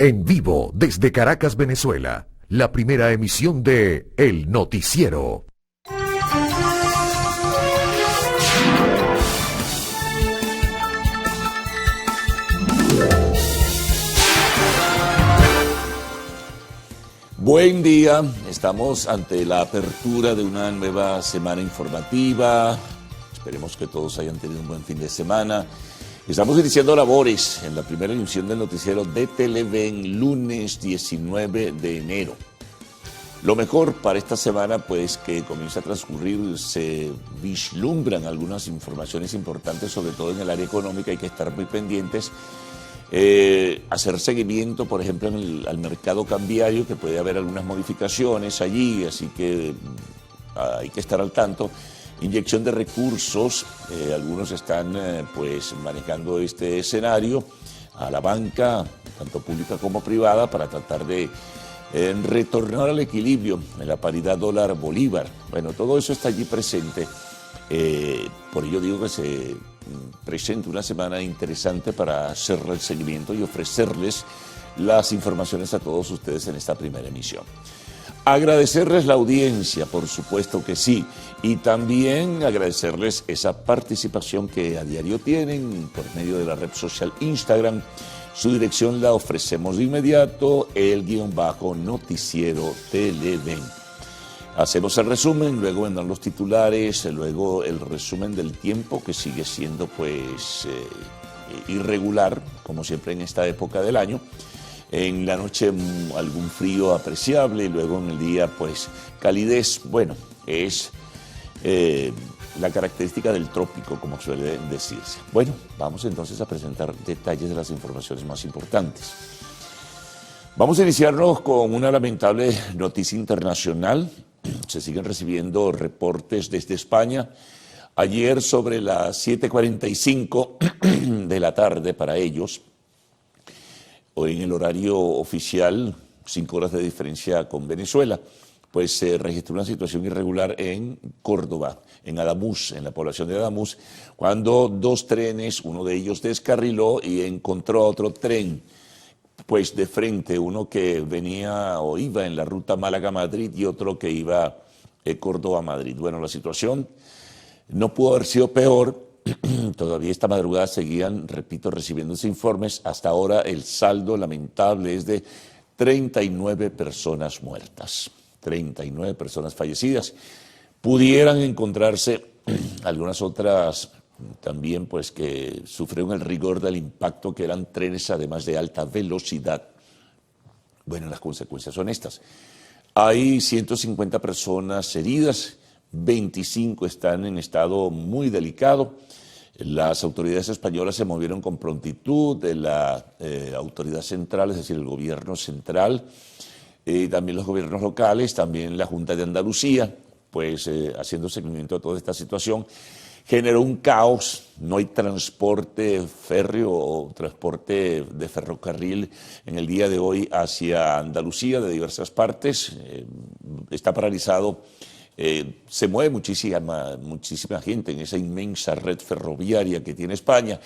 En vivo desde Caracas, Venezuela, la primera emisión de El Noticiero. Buen día, estamos ante la apertura de una nueva semana informativa. Esperemos que todos hayan tenido un buen fin de semana. Estamos iniciando labores en la primera emisión del noticiero de Televen, lunes 19 de enero. Lo mejor para esta semana, pues, que comienza a transcurrir, se vislumbran algunas informaciones importantes, sobre todo en el área económica. Hay que estar muy pendientes. Hacer seguimiento, por ejemplo, al mercado cambiario, que puede haber algunas modificaciones allí, así que hay que estar al tanto. Inyección de recursos, algunos están pues manejando este escenario a la banca, tanto pública como privada, para tratar de retornar al equilibrio en la paridad dólar-bolívar. Bueno, todo eso está allí presente, por ello digo que se presenta una semana interesante para hacer el seguimiento y ofrecerles las informaciones a todos ustedes en esta primera emisión. Agradecerles la audiencia, por supuesto que sí, y también agradecerles esa participación que a diario tienen por medio de la red social Instagram. Su dirección la ofrecemos de inmediato, _noticiero Televen. Hacemos el resumen, luego vendrán los titulares, luego el resumen del tiempo, que sigue siendo pues irregular, como siempre en esta época del año. En la noche algún frío apreciable y luego en el día pues calidez. Bueno, es la característica del trópico, como suele decirse. Bueno, vamos entonces a presentar detalles de las informaciones más importantes. Vamos a iniciarnos con una lamentable noticia internacional. Se siguen recibiendo reportes desde España. Ayer sobre las 7:45 de la tarde para ellos, hoy en el horario oficial, 5 horas de diferencia con Venezuela, pues se registró una situación irregular en Córdoba, en Adamuz, en la población de Adamuz, cuando dos trenes, uno de ellos descarriló y encontró otro tren, pues de frente, uno que venía o iba en la ruta Málaga-Madrid y otro que iba Córdoba-Madrid. Bueno, la situación no pudo haber sido peor. Todavía esta madrugada seguían, repito, recibiéndose informes. Hasta ahora el saldo lamentable es de 39 personas muertas, 39 personas fallecidas. Pudieran encontrarse algunas otras también pues que sufrieron el rigor del impacto, que eran trenes además de alta velocidad. Bueno, las consecuencias son estas. Hay 150 personas heridas, 25 están en estado muy delicado. Las autoridades españolas se movieron con prontitud, de la autoridad central, es decir, el gobierno central, también los gobiernos locales, también la Junta de Andalucía, pues haciendo seguimiento a toda esta situación. Generó un caos, no hay transporte férreo o transporte de ferrocarril en el día de hoy hacia Andalucía de diversas partes, está paralizado. Se mueve muchísima gente en esa inmensa red ferroviaria que tiene España.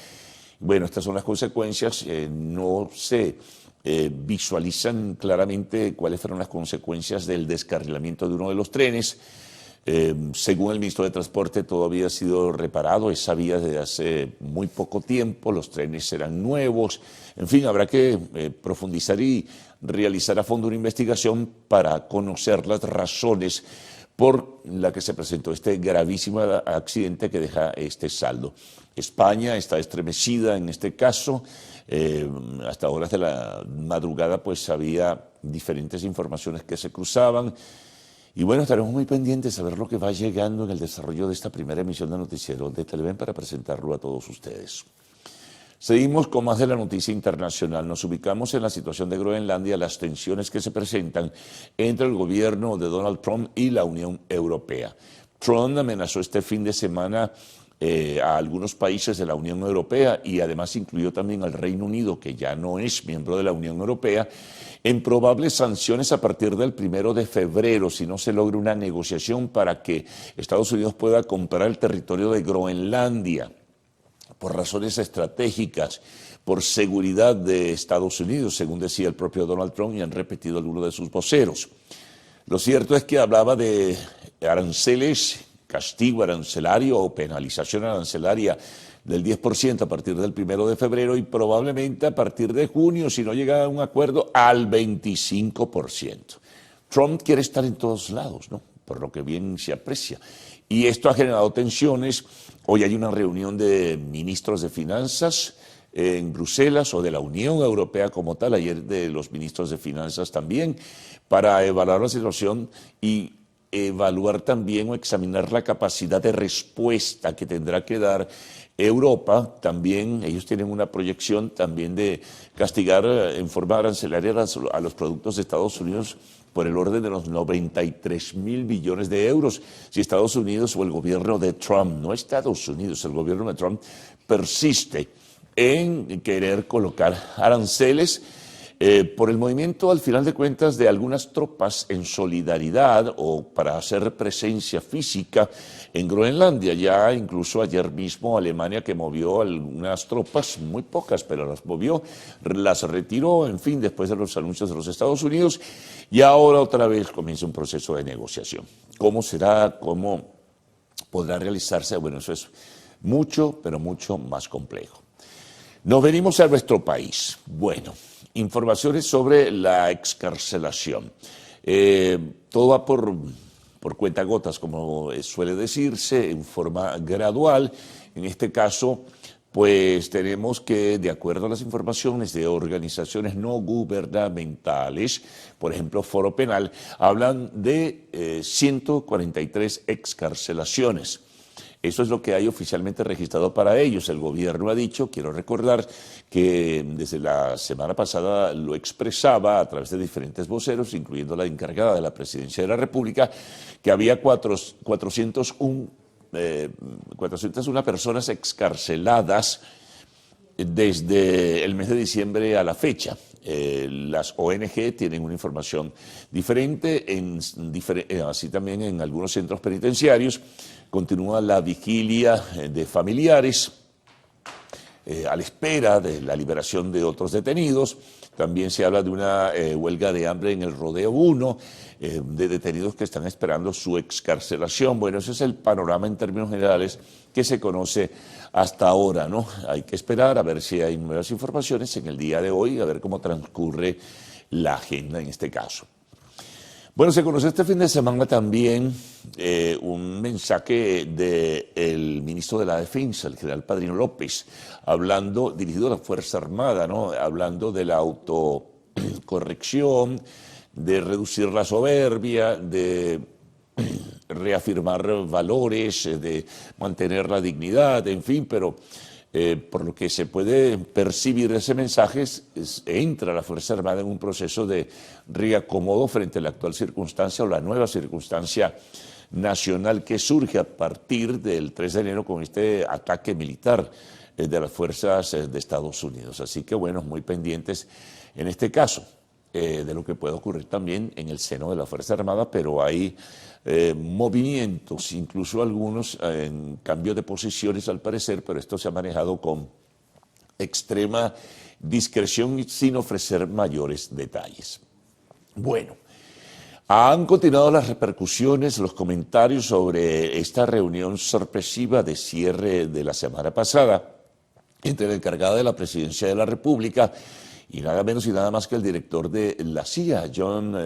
Bueno, estas son las consecuencias. No se visualizan claramente cuáles fueron las consecuencias del descarrilamiento de uno de los trenes. Según el ministro de Transporte, todo había sido reparado, esa vía desde hace muy poco tiempo, los trenes eran nuevos. En fin, habrá que profundizar y realizar a fondo una investigación para conocer las razones por la que se presentó este gravísimo accidente que deja este saldo. España está estremecida en este caso. Hasta horas de la madrugada pues había diferentes informaciones que se cruzaban. Y bueno, estaremos muy pendientes a ver lo que va llegando en el desarrollo de esta primera emisión de noticiero de Televen para presentarlo a todos ustedes. Seguimos con más de la noticia internacional. Nos ubicamos en la situación de Groenlandia, las tensiones que se presentan entre el gobierno de Donald Trump y la Unión Europea. Trump amenazó este fin de semana a algunos países de la Unión Europea y además incluyó también al Reino Unido, que ya no es miembro de la Unión Europea, en probables sanciones a partir del 1 de febrero si no se logra una negociación para que Estados Unidos pueda comprar el territorio de Groenlandia por razones estratégicas, por seguridad de Estados Unidos, según decía el propio Donald Trump y han repetido algunos de sus voceros. Lo cierto es que hablaba de aranceles, castigo arancelario o penalización arancelaria del 10% a partir del 1 de febrero y probablemente a partir de junio, si no llega a un acuerdo, al 25%. Trump quiere estar en todos lados, ¿no? Por lo que bien se aprecia. Y esto ha generado tensiones. Hoy hay una reunión de ministros de finanzas en Bruselas o de la Unión Europea como tal, ayer de los ministros de finanzas también, para evaluar la situación y evaluar también o examinar la capacidad de respuesta que tendrá que dar Europa. También ellos tienen una proyección también de castigar en forma arancelaria a los productos de Estados Unidos por el orden de los 93.000 billones de euros. Si Estados Unidos o el gobierno de Trump, no Estados Unidos, el gobierno de Trump persiste en querer colocar aranceles por el movimiento, al final de cuentas, de algunas tropas en solidaridad o para hacer presencia física en Groenlandia. Ya incluso ayer mismo Alemania, que movió algunas tropas, muy pocas, pero las movió, las retiró, en fin, después de los anuncios de los Estados Unidos, y ahora otra vez comienza un proceso de negociación. ¿Cómo será? ¿Cómo podrá realizarse? Bueno, eso es mucho, pero mucho más complejo. Nos venimos a nuestro país. Bueno, informaciones sobre la excarcelación. Todo va por cuentagotas, como suele decirse, en forma gradual. En este caso, pues tenemos que, de acuerdo a las informaciones de organizaciones no gubernamentales, por ejemplo, Foro Penal, hablan de 143 excarcelaciones. Eso es lo que hay oficialmente registrado para ellos. El gobierno ha dicho, quiero recordar, que desde la semana pasada lo expresaba a través de diferentes voceros, incluyendo la encargada de la Presidencia de la República, que había 401 personas excarceladas desde el mes de diciembre a la fecha. Las ONG tienen una información diferente, así también en algunos centros penitenciarios. Continúa la vigilia de familiares a la espera de la liberación de otros detenidos. También se habla de una huelga de hambre en el Rodeo 1, de detenidos que están esperando su excarcelación. Bueno, ese es el panorama en términos generales que se conoce hasta ahora, ¿no? Hay que esperar a ver si hay nuevas informaciones en el día de hoy, a ver cómo transcurre la agenda en este caso. Bueno, se conoció este fin de semana también un mensaje del ministro de la Defensa, el general Padrino López, dirigido a la Fuerza Armada, ¿no? Hablando de la autocorrección, de reducir la soberbia, de reafirmar valores, de mantener la dignidad, en fin, pero por lo que se puede percibir de ese mensaje, entra la Fuerza Armada en un proceso de reacomodo frente a la actual circunstancia o la nueva circunstancia nacional que surge a partir del 3 de enero con este ataque militar de las fuerzas de Estados Unidos. Así que, bueno, muy pendientes en este caso de lo que puede ocurrir también en el seno de la Fuerza Armada, pero hay movimientos, incluso algunos en cambio de posiciones al parecer, pero esto se ha manejado con extrema discreción y sin ofrecer mayores detalles. Bueno, han continuado las repercusiones, los comentarios sobre esta reunión sorpresiva de cierre de la semana pasada entre la encargada de la Presidencia de la República y nada menos y nada más que el director de la CIA, John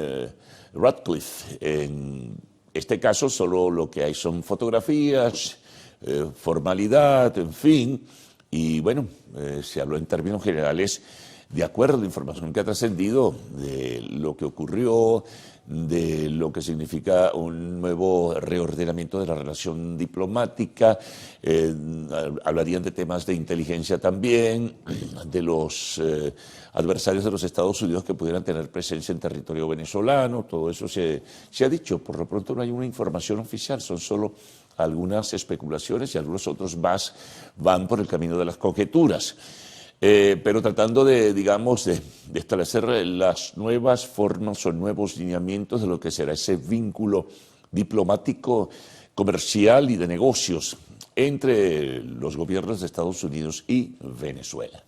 Ratcliffe. En este caso solo lo que hay son fotografías, formalidad, en fin, y bueno, se habló en términos generales de acuerdo a la información que ha trascendido de lo que ocurrió, de lo que significa un nuevo reordenamiento de la relación diplomática, hablarían de temas de inteligencia también, de los adversarios de los Estados Unidos que pudieran tener presencia en territorio venezolano, todo eso se ha dicho. Por lo pronto no hay una información oficial, son solo algunas especulaciones y algunos otros más van por el camino de las conjeturas. Pero tratando de, digamos, de establecer las nuevas formas o nuevos lineamientos de lo que será ese vínculo diplomático, comercial y de negocios entre los gobiernos de Estados Unidos y Venezuela.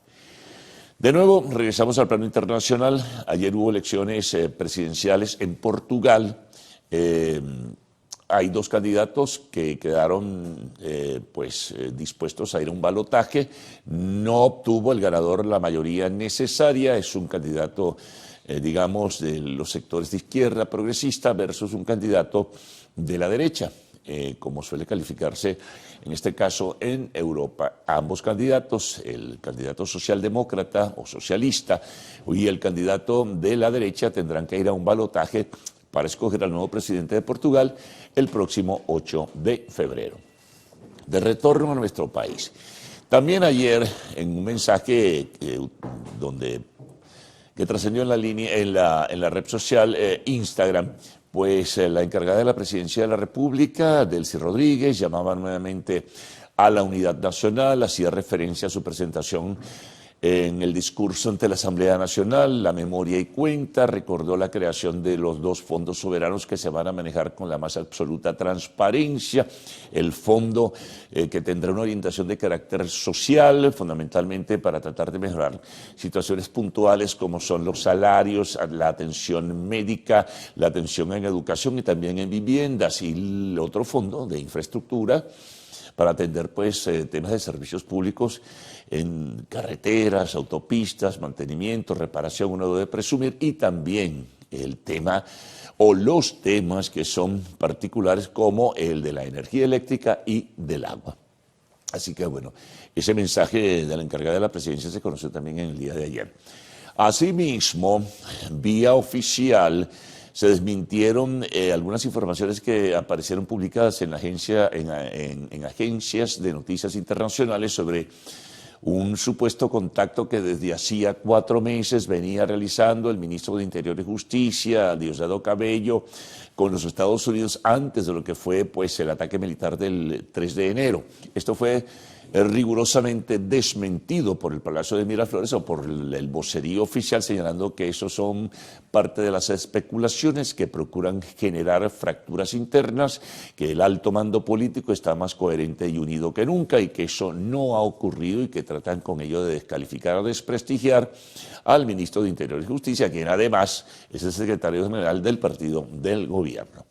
De nuevo, regresamos al plano internacional. Ayer hubo elecciones presidenciales en Portugal. Hay dos candidatos que quedaron dispuestos a ir a un balotaje. No obtuvo el ganador la mayoría necesaria. Es un candidato, digamos, de los sectores de izquierda progresista versus un candidato de la derecha, como suele calificarse en este caso en Europa. Ambos candidatos, el candidato socialdemócrata o socialista y el candidato de la derecha, tendrán que ir a un balotaje para escoger al nuevo presidente de Portugal el próximo 8 de febrero. De retorno a nuestro país. También ayer, en un mensaje que trascendió en la red social Instagram, pues la encargada de la Presidencia de la República, Delcy Rodríguez, llamaba nuevamente a la unidad nacional, hacía referencia a su presentación en el discurso ante la Asamblea Nacional, la memoria y cuenta, recordó la creación de los dos fondos soberanos que se van a manejar con la más absoluta transparencia, el fondo que tendrá una orientación de carácter social, fundamentalmente para tratar de mejorar situaciones puntuales como son los salarios, la atención médica, la atención en educación y también en viviendas, y el otro fondo de infraestructura para atender pues temas de servicios públicos en carreteras, autopistas, mantenimiento, reparación, uno debe presumir, y también el tema o los temas que son particulares como el de la energía eléctrica y del agua. Así que bueno, ese mensaje de la encargada de la presidencia se conoció también en el día de ayer. Asimismo, vía oficial, se desmintieron algunas informaciones que aparecieron publicadas en agencias de noticias internacionales sobre un supuesto contacto que desde hacía 4 meses venía realizando el ministro de Interior y Justicia, Diosdado Cabello, con los Estados Unidos antes de lo que fue pues, el ataque militar del 3 de enero. Esto fue rigurosamente desmentido por el Palacio de Miraflores o por el vocerío oficial, señalando que eso son parte de las especulaciones que procuran generar fracturas internas, que el alto mando político está más coherente y unido que nunca y que eso no ha ocurrido y que tratan con ello de descalificar o desprestigiar al ministro de Interior y Justicia, quien además es el secretario general del partido del gobierno.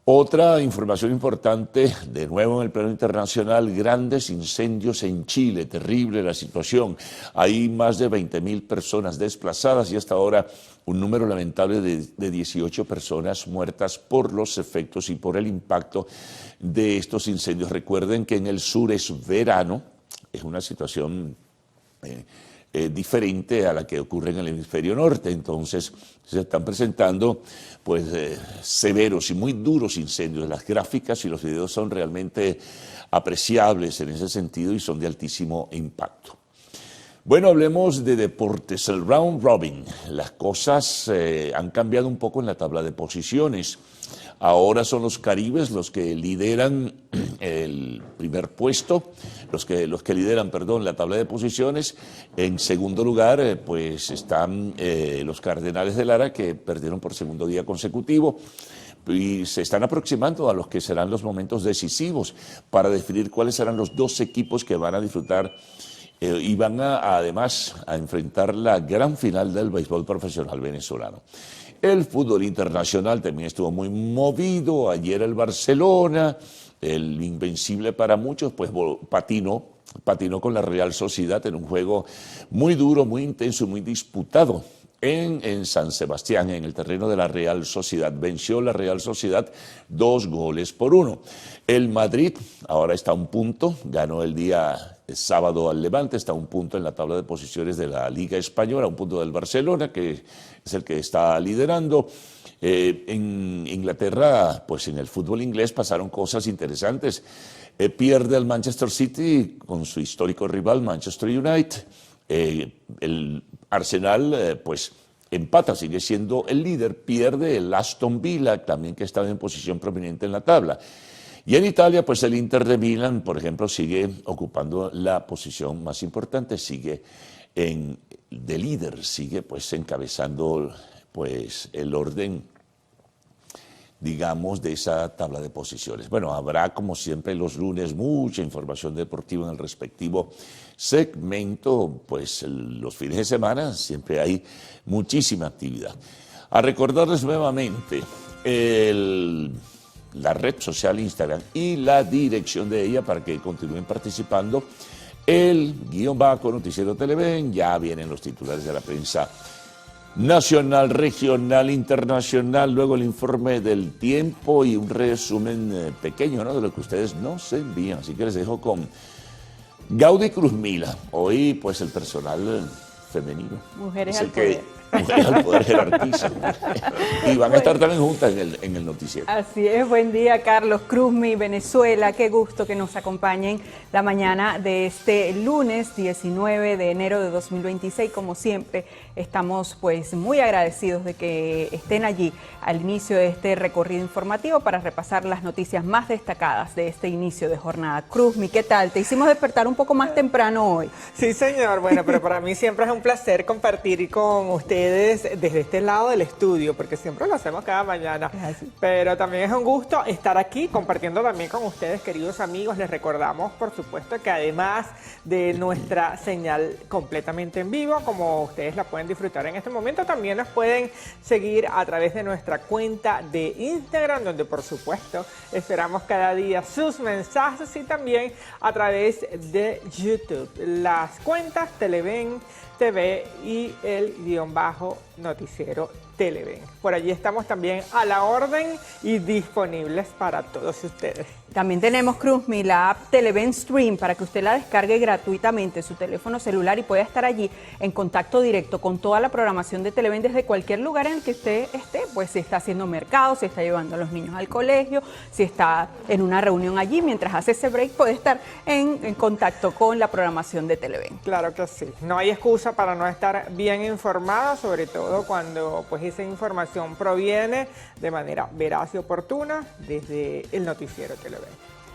Otra información importante, de nuevo en el plano internacional, grandes incendios en Chile, terrible la situación. Hay más de 20.000 personas desplazadas y hasta ahora un número lamentable de 18 personas muertas por los efectos y por el impacto de estos incendios. Recuerden que en el sur es verano, es una situación diferente a la que ocurre en el hemisferio norte, entonces se están presentando pues severos y muy duros incendios. Las gráficas y los videos son realmente apreciables en ese sentido y son de altísimo impacto. Bueno, hablemos de deportes, el round robin. Las cosas han cambiado un poco en la tabla de posiciones. Ahora son los caribes los que lideran el primer puesto, los que lideran, la tabla de posiciones. En segundo lugar, pues están los Cardenales de Lara, que perdieron por segundo día consecutivo y se están aproximando a los que serán los momentos decisivos para definir cuáles serán los 2 equipos que van a disfrutar y van además a enfrentar la gran final del béisbol profesional venezolano. El fútbol internacional también estuvo muy movido. Ayer el Barcelona, el invencible para muchos, pues patinó con la Real Sociedad en un juego muy duro, muy intenso, muy disputado en San Sebastián, en el terreno de la Real Sociedad. Venció la Real Sociedad 2-1. El Madrid ahora está a un punto, ganó el día sábado al Levante, está a un punto en la tabla de posiciones de la Liga Española, a un punto del Barcelona, que es el que está liderando. En Inglaterra, pues en el fútbol inglés pasaron cosas interesantes. Pierde el Manchester City con su histórico rival Manchester United. El Arsenal, pues empata, sigue siendo el líder. Pierde el Aston Villa, también que estaba en posición prominente en la tabla. Y en Italia, pues el Inter de Milán, por ejemplo, sigue ocupando la posición más importante, sigue de líder, sigue pues encabezando pues el orden digamos, de esa tabla de posiciones. Bueno, habrá como siempre los lunes mucha información deportiva en el respectivo segmento, pues los fines de semana siempre hay muchísima actividad. A recordarles nuevamente la red social Instagram y la dirección de ella para que continúen participando. El _ Noticiero Televen, ya vienen los titulares de la prensa nacional, regional, internacional, luego el informe del tiempo y un resumen pequeño, ¿no?, de lo que ustedes nos envían. Así que les dejo con Gaudí Cruzmila. Hoy pues el personal femenino. Mujeres al poder. Mujeres al poder jerarquiza. Y van a estar también juntas en el noticiero. Así es, buen día Carlos Cruzmi, Venezuela, qué gusto que nos acompañen la mañana de este lunes 19 de enero de 2026. Como siempre, estamos pues muy agradecidos de que estén allí al inicio de este recorrido informativo para repasar las noticias más destacadas de este inicio de jornada. Cruzmi, ¿qué tal? Te hicimos despertar un poco más temprano hoy. Sí, señor. Bueno, pero para mí siempre es un placer compartir con ustedes desde este lado del estudio, porque siempre lo hacemos cada mañana. Pero también es un gusto estar aquí compartiendo también con ustedes, queridos amigos. Les recordamos, por supuesto, que además de nuestra señal completamente en vivo, como ustedes la pueden disfrutar en este momento, también nos pueden seguir a través de nuestra cuenta de Instagram, donde por supuesto esperamos cada día sus mensajes, y también a través de YouTube. Las cuentas Televen TV y el _ Noticiero Televen. Por allí estamos también a la orden y disponibles para todos ustedes. También tenemos, Cruzmi, la app Televen Stream para que usted la descargue gratuitamente en su teléfono celular y pueda estar allí en contacto directo con toda la programación de Televen desde cualquier lugar en el que usted esté, pues si está haciendo mercado, si está llevando a los niños al colegio, si está en una reunión allí, mientras hace ese break puede estar en contacto con la programación de Televen. Claro que sí, no hay excusa para no estar bien informado, sobre todo cuando pues esa información proviene de manera veraz y oportuna desde el noticiero Televen.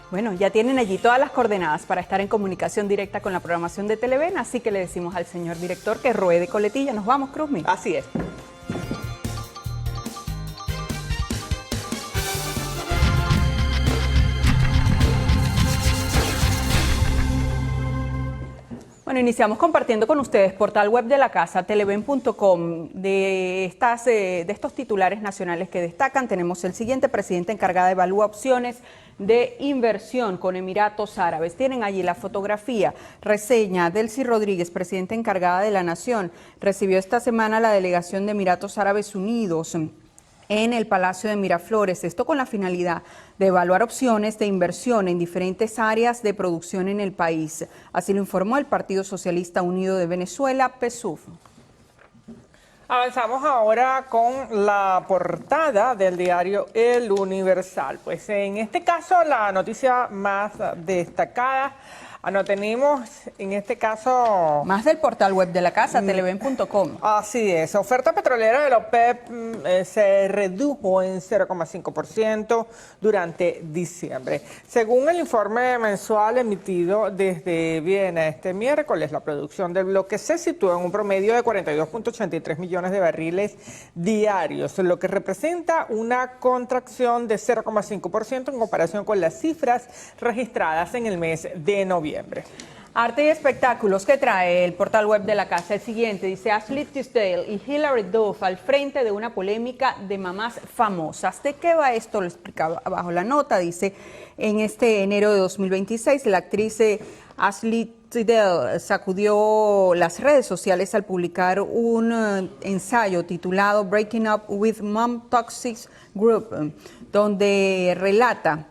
Bueno, ya tienen allí todas las coordenadas para estar en comunicación directa con la programación de Televen, así que le decimos al señor director que ruede coletilla. Nos vamos, Cruzmi. Así es. Bueno, iniciamos compartiendo con ustedes portal web de la casa, televen.com. De estos titulares nacionales que destacan, tenemos el siguiente: presidenta encargada evalúa opciones de inversión con Emiratos Árabes. Tienen allí la fotografía. Reseña: Delcy Rodríguez, presidenta encargada de la Nación, recibió esta semana la delegación de Emiratos Árabes Unidos en el Palacio de Miraflores, esto con la finalidad de evaluar opciones de inversión en diferentes áreas de producción en el país. Así lo informó el Partido Socialista Unido de Venezuela, PSUV. Avanzamos ahora con la portada del diario El Universal. Pues en este caso la noticia más destacada tenemos en este caso... Más del portal web de la casa, televen.com. Así es. Oferta petrolera de la OPEP se redujo en 0,5% durante diciembre. Según el informe mensual emitido desde Viena este miércoles, la producción del bloque se situó en un promedio de 42.83 millones de barriles diarios, lo que representa una contracción de 0,5% en comparación con las cifras registradas en el mes de noviembre. Arte y espectáculos que trae el portal web de la casa. El siguiente dice: Ashley Tisdale y Hilary Duff al frente de una polémica de mamás famosas. ¿De qué va esto? Lo explicaba abajo la nota. Dice: en este enero de 2026, la actriz Ashley Tisdale sacudió las redes sociales al publicar un ensayo titulado Breaking Up with Mom Toxic Group, donde relata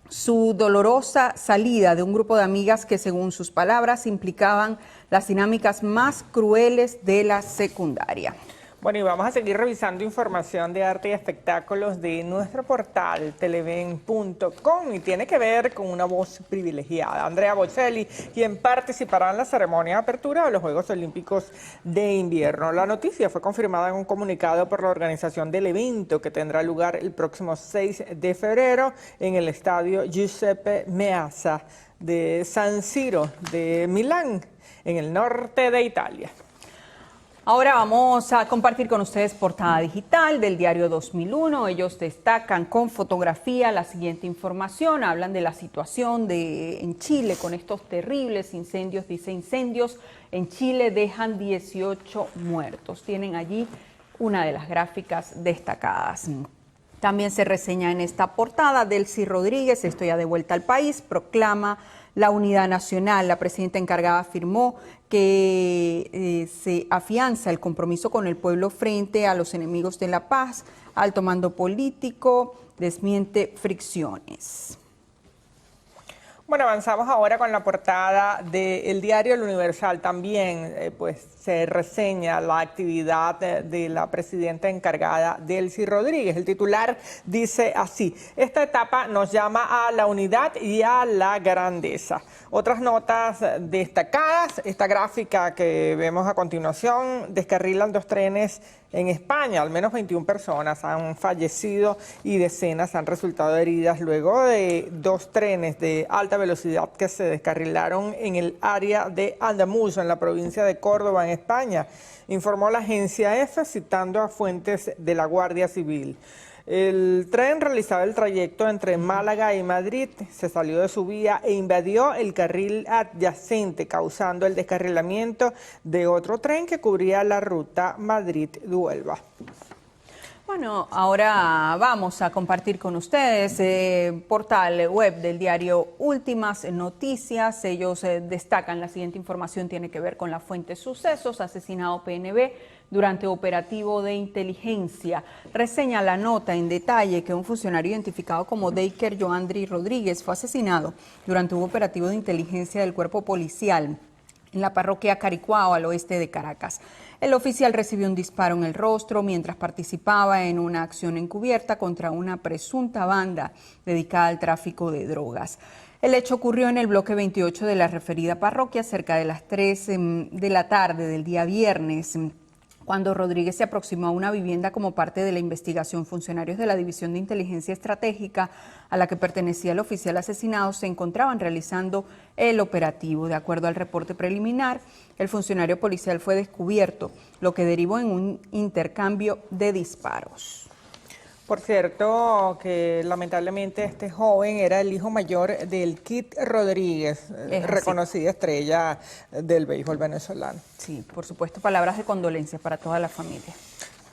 su dolorosa salida de un grupo de amigas que, según sus palabras, implicaban las dinámicas más crueles de la secundaria. Bueno, y vamos a seguir revisando información de arte y espectáculos de nuestro portal televen.com, y tiene que ver con una voz privilegiada, Andrea Bocelli, quien participará en la ceremonia de apertura de los Juegos Olímpicos de Invierno. La noticia fue confirmada en un comunicado por la organización del evento, que tendrá lugar el próximo 6 de febrero en el estadio Giuseppe Meazza de San Siro de Milán, en el norte de Italia. Ahora vamos a compartir con ustedes portada digital del diario 2001. Ellos destacan con fotografía la siguiente información. Hablan de la situación en Chile con estos terribles incendios. Dice: incendios en Chile dejan 18 muertos. Tienen allí una de las gráficas destacadas. También se reseña en esta portada: Delcy Rodríguez, estoy ya de vuelta al país, proclama la unidad nacional. La presidenta encargada afirmó que se afianza el compromiso con el pueblo frente a los enemigos de la paz. Alto mando político desmiente fricciones. Bueno, avanzamos ahora con la portada del diario El Universal. También pues se reseña la actividad de la presidenta encargada, Delcy Rodríguez. El titular dice así: esta etapa nos llama a la unidad y a la grandeza. Otras notas destacadas: esta gráfica que vemos a continuación, descarrilan 2 trenes en España. Al menos 21 personas han fallecido y decenas han resultado heridas luego de 2 trenes de alta velocidad que se descarrilaron en el área de Aldamuz, en la provincia de Córdoba, en España, informó la agencia EFE citando a fuentes de la Guardia Civil. El tren realizaba el trayecto entre Málaga y Madrid, se salió de su vía e invadió el carril adyacente, causando el descarrilamiento de otro tren que cubría la ruta Madrid-Huelva. Bueno, ahora vamos a compartir con ustedes portal web del diario Últimas Noticias. Ellos destacan la siguiente información, tiene que ver con la fuente sucesos: asesinado PNV durante operativo de inteligencia. Reseña la nota en detalle que un funcionario identificado como Deiker Joandri Rodríguez fue asesinado durante un operativo de inteligencia del cuerpo policial en la parroquia Caricuao, al oeste de Caracas. El oficial recibió un disparo en el rostro mientras participaba en una acción encubierta contra una presunta banda dedicada al tráfico de drogas. El hecho ocurrió en el bloque 28 de la referida parroquia cerca de las 3 de la tarde del día viernes, cuando Rodríguez se aproximó a una vivienda como parte de la investigación. Funcionarios de la División de Inteligencia Estratégica, a la que pertenecía el oficial asesinado, se encontraban realizando el operativo. De acuerdo al reporte preliminar, el funcionario policial fue descubierto, lo que derivó en un intercambio de disparos. Por cierto, que lamentablemente este joven era el hijo mayor del Kid Rodríguez, reconocida estrella del béisbol venezolano. Sí, por supuesto, palabras de condolencia para toda la familia.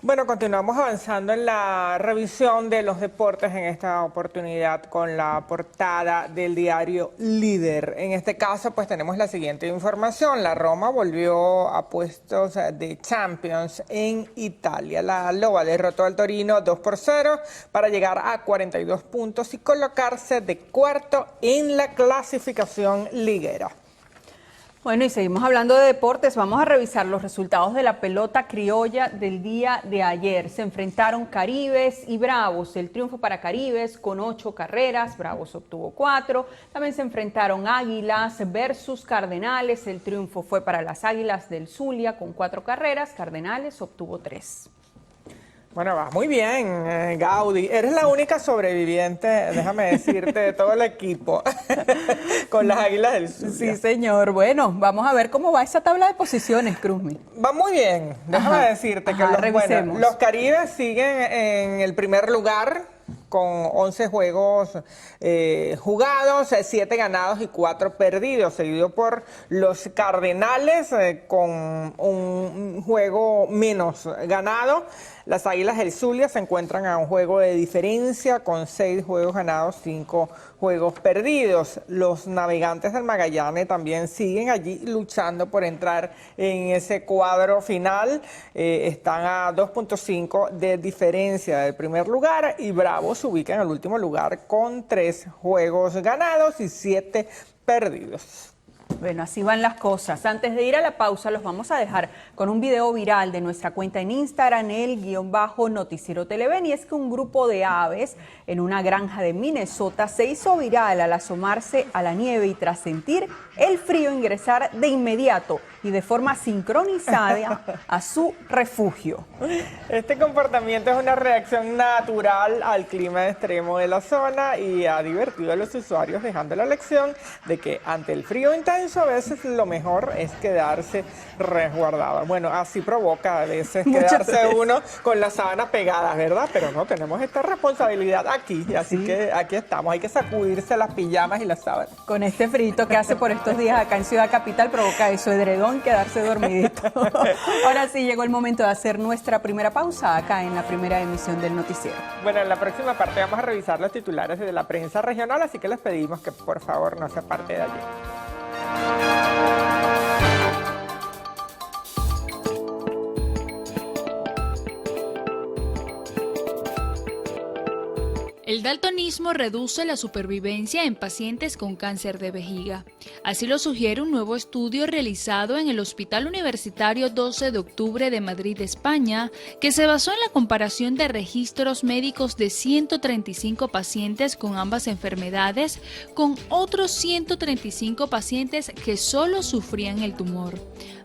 Bueno, continuamos avanzando en la revisión de los deportes, en esta oportunidad con la portada del diario Líder. En este caso, pues tenemos la siguiente información: la Roma volvió a puestos de Champions en Italia. La Loba derrotó al Torino 2-0 para llegar a 42 puntos y colocarse de cuarto en la clasificación liguera. Bueno, y seguimos hablando de deportes. Vamos a revisar los resultados de la pelota criolla del día de ayer. Se enfrentaron Caribes y Bravos. El triunfo para Caribes con 8 carreras, Bravos obtuvo 4. También se enfrentaron Águilas versus Cardenales. El triunfo fue para las Águilas del Zulia con 4 carreras, Cardenales obtuvo 3. Bueno, va muy bien, Gaudí. Eres la única sobreviviente, déjame decirte, de todo el equipo con las Águilas del Zulia. Sí, señor. Bueno, vamos a ver cómo va esa tabla de posiciones, Cruzmi. Va muy bien. Déjame decirte que los Caribes siguen en el primer lugar con 11 juegos jugados, 7 ganados y 4 perdidos, seguido por los Cardenales con un juego menos ganado. Las Águilas del Zulia se encuentran a un juego de diferencia con 6 juegos ganados, 5 juegos perdidos. Los Navegantes del Magallanes también siguen allí luchando por entrar en ese cuadro final. Están a 2.5 de diferencia del primer lugar y Bravos se ubica en el último lugar con 3 juegos ganados y 7 perdidos. Bueno, así van las cosas. Antes de ir a la pausa, los vamos a dejar con un video viral de nuestra cuenta en Instagram, el_Noticiero Televen. Y es que un grupo de aves en una granja de Minnesota se hizo viral al asomarse a la nieve y tras sentir el frío ingresar de inmediato y de forma sincronizada a su refugio. Este comportamiento es una reacción natural al clima extremo de la zona y ha divertido a los usuarios, dejando la lección de que ante el frío intenso a veces lo mejor es quedarse resguardado. Bueno, así provoca a veces quedarse uno con la sábana pegada, ¿verdad? Pero no, tenemos esta responsabilidad aquí, así que aquí estamos. Hay que sacudirse las pijamas y las sábanas. Con este frito que hace por estos días acá en Ciudad Capital provoca eso, edredón, quedarse dormidito. Ahora sí, llegó el momento de hacer nuestra primera pausa acá en la primera emisión del noticiero. Bueno, en la próxima parte vamos a revisar los titulares de la prensa regional, así que les pedimos que por favor no se aparte de allí. El daltonismo reduce la supervivencia en pacientes con cáncer de vejiga. Así lo sugiere un nuevo estudio realizado en el Hospital Universitario 12 de Octubre de Madrid, España, que se basó en la comparación de registros médicos de 135 pacientes con ambas enfermedades con otros 135 pacientes que solo sufrían el tumor.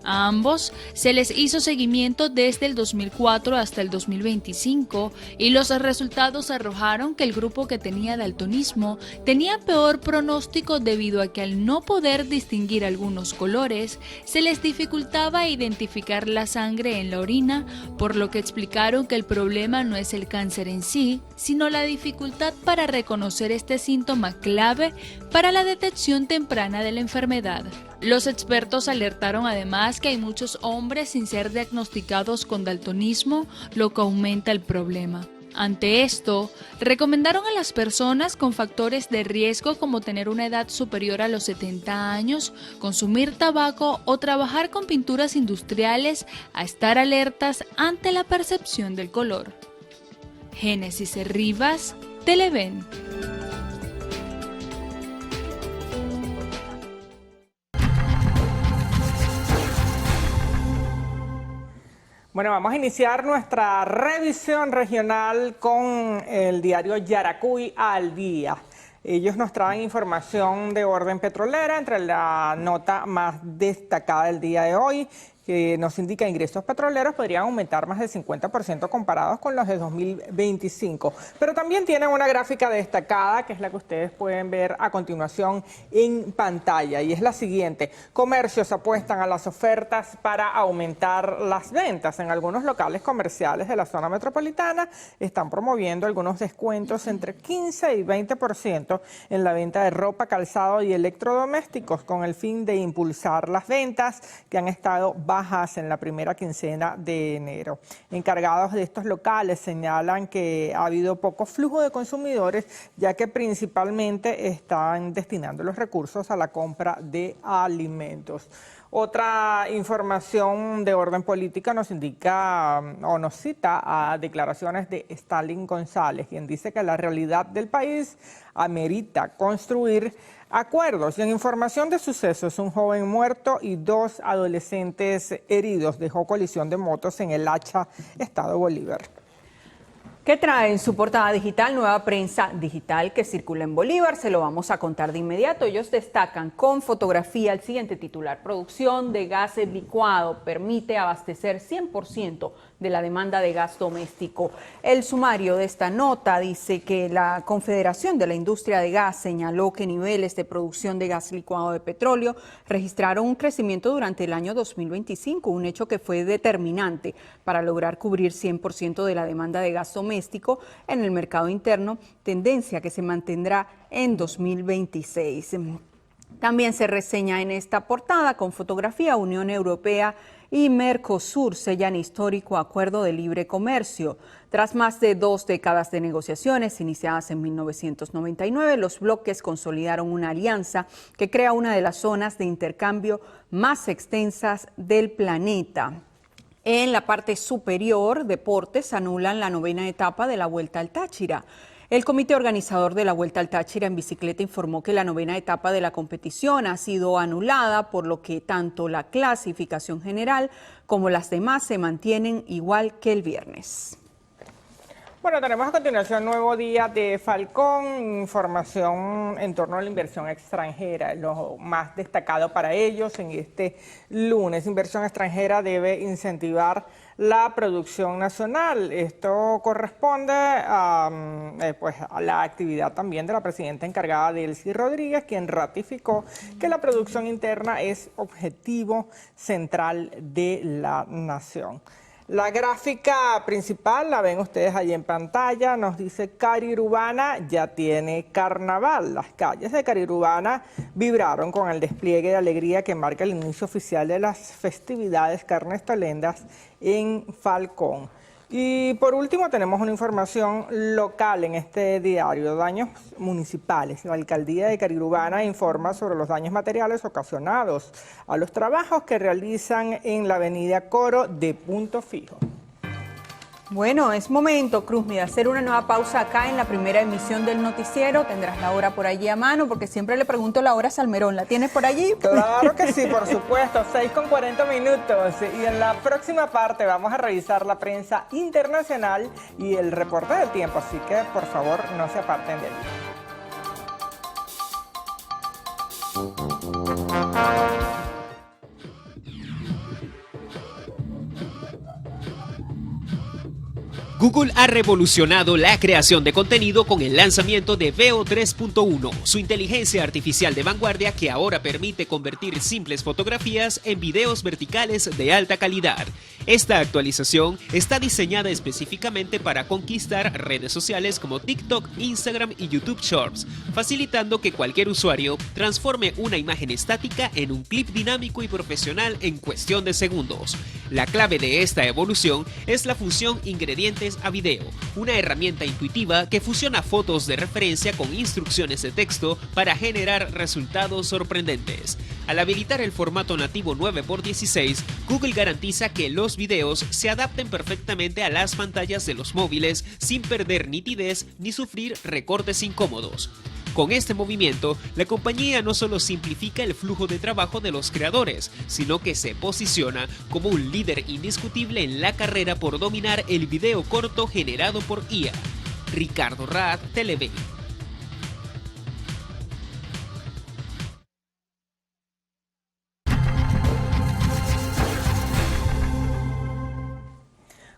A ambos se les hizo seguimiento desde el 2004 hasta el 2025 y los resultados arrojaron que el grupo que tenía daltonismo tenía peor pronóstico debido a que al no poder distinguir algunos colores, se les dificultaba identificar la sangre en la orina, por lo que explicaron que el problema no es el cáncer en sí, sino la dificultad para reconocer este síntoma clave para la detección temprana de la enfermedad. Los expertos alertaron además que hay muchos hombres sin ser diagnosticados con daltonismo, lo que aumenta el problema. Ante esto, recomendaron a las personas con factores de riesgo como tener una edad superior a los 70 años, consumir tabaco o trabajar con pinturas industriales a estar alertas ante la percepción del color. Génesis Rivas, Televen. Bueno, vamos a iniciar nuestra revisión regional con el diario Yaracuy al Día. Ellos nos traen información de orden petrolera, entre la nota más destacada del día de hoy, que nos indica ingresos petroleros podrían aumentar más del 50% comparados con los de 2025. Pero también tienen una gráfica destacada, que es la que ustedes pueden ver a continuación en pantalla, y es la siguiente. Comercios apuestan a las ofertas para aumentar las ventas. En algunos locales comerciales de la zona metropolitana están promoviendo algunos descuentos entre 15 y 20% en la venta de ropa, calzado y electrodomésticos, con el fin de impulsar las ventas que han estado bajas en la primera quincena de enero. Encargados de estos locales señalan que ha habido poco flujo de consumidores, ya que principalmente están destinando los recursos a la compra de alimentos. Otra información de orden política nos indica o nos cita a declaraciones de Stalin González, quien dice que la realidad del país amerita construir acuerdos. Y en información de sucesos, un joven muerto y 2 adolescentes heridos dejó colisión de motos en el Hacha, Estado Bolívar. ¿Qué trae en su portada digital? Nueva prensa digital que circula en Bolívar. Se lo vamos a contar de inmediato. Ellos destacan con fotografía el siguiente titular: producción de gas licuado permite abastecer 100% de la demanda de gas doméstico. El sumario de esta nota dice que la Confederación de la Industria de Gas señaló que niveles de producción de gas licuado de petróleo registraron un crecimiento durante el año 2025, un hecho que fue determinante para lograr cubrir 100% de la demanda de gas doméstico en el mercado interno, tendencia que se mantendrá en 2026. También se reseña en esta portada con fotografía: Unión Europea y Mercosur sellan histórico acuerdo de libre comercio. Tras más de 2 décadas de negociaciones iniciadas en 1999, los bloques consolidaron una alianza que crea una de las zonas de intercambio más extensas del planeta. En la parte superior, deportes anulan la 9ª etapa de la Vuelta al Táchira. El comité organizador de la Vuelta al Táchira en bicicleta informó que la 9ª etapa de la competición ha sido anulada, por lo que tanto la clasificación general como las demás se mantienen igual que el viernes. Bueno, tenemos a continuación nuevo día de Falcón, información en torno a la inversión extranjera, lo más destacado para ellos en este lunes. Inversión extranjera debe incentivar la producción nacional. Esto corresponde a la actividad también de la presidenta encargada Delcy Rodríguez, quien ratificó que la producción interna es objetivo central de la nación. La gráfica principal la ven ustedes allí en pantalla, nos dice Carirubana ya tiene carnaval. Las calles de Carirubana vibraron con el despliegue de alegría que marca el inicio oficial de las festividades carnestolendas en Falcón. Y por último tenemos una información local en este diario, daños municipales. La alcaldía de Carirubana informa sobre los daños materiales ocasionados a los trabajos que realizan en la avenida Coro de Punto Fijo. Bueno, es momento, Cruzmi, de hacer una nueva pausa acá en la primera emisión del noticiero. Tendrás la hora por allí a mano, porque siempre le pregunto la hora a Salmerón. ¿La tienes por allí? Claro que sí, por supuesto, 6:40. Y en la próxima parte vamos a revisar la prensa internacional y el reporte del tiempo. Así que, por favor, no se aparten de él. Google ha revolucionado la creación de contenido con el lanzamiento de Veo 3.1, su inteligencia artificial de vanguardia que ahora permite convertir simples fotografías en videos verticales de alta calidad. Esta actualización está diseñada específicamente para conquistar redes sociales como TikTok, Instagram y YouTube Shorts, facilitando que cualquier usuario transforme una imagen estática en un clip dinámico y profesional en cuestión de segundos. La clave de esta evolución es la función Ingredientes a video, una herramienta intuitiva que fusiona fotos de referencia con instrucciones de texto para generar resultados sorprendentes. Al habilitar el formato nativo 9x16, Google garantiza que los videos se adapten perfectamente a las pantallas de los móviles sin perder nitidez ni sufrir recortes incómodos. Con este movimiento, la compañía no solo simplifica el flujo de trabajo de los creadores, sino que se posiciona como un líder indiscutible en la carrera por dominar el video corto generado por IA. Ricardo Raad, Televen.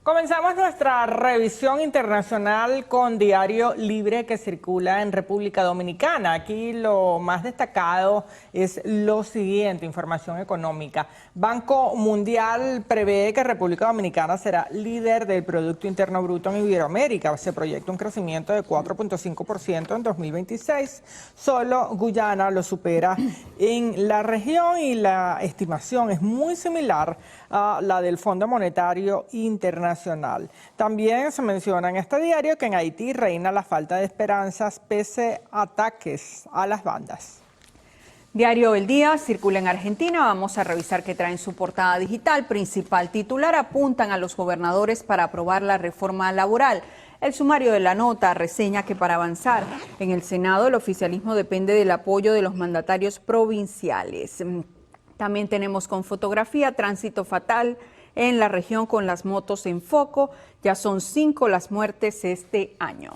Comenzamos nuestra revisión internacional con Diario Libre, que circula en República Dominicana. Aquí lo más destacado es lo siguiente: información económica. Banco Mundial prevé que República Dominicana será líder del Producto Interno Bruto en Iberoamérica. Se proyecta un crecimiento de 4.5% en 2026. Solo Guyana lo supera en la región y la estimación es muy similar a la del Fondo Monetario Internacional. También se menciona en este diario que en Haití reina la falta de esperanzas pese a ataques a las bandas. Diario El Día circula en Argentina. Vamos a revisar qué trae en su portada digital. Principal titular: apuntan a los gobernadores para aprobar la reforma laboral. El sumario de la nota reseña que para avanzar en el Senado el oficialismo depende del apoyo de los mandatarios provinciales. También tenemos con fotografía: tránsito fatal en la región con las motos en foco. Ya son 5 las muertes este año.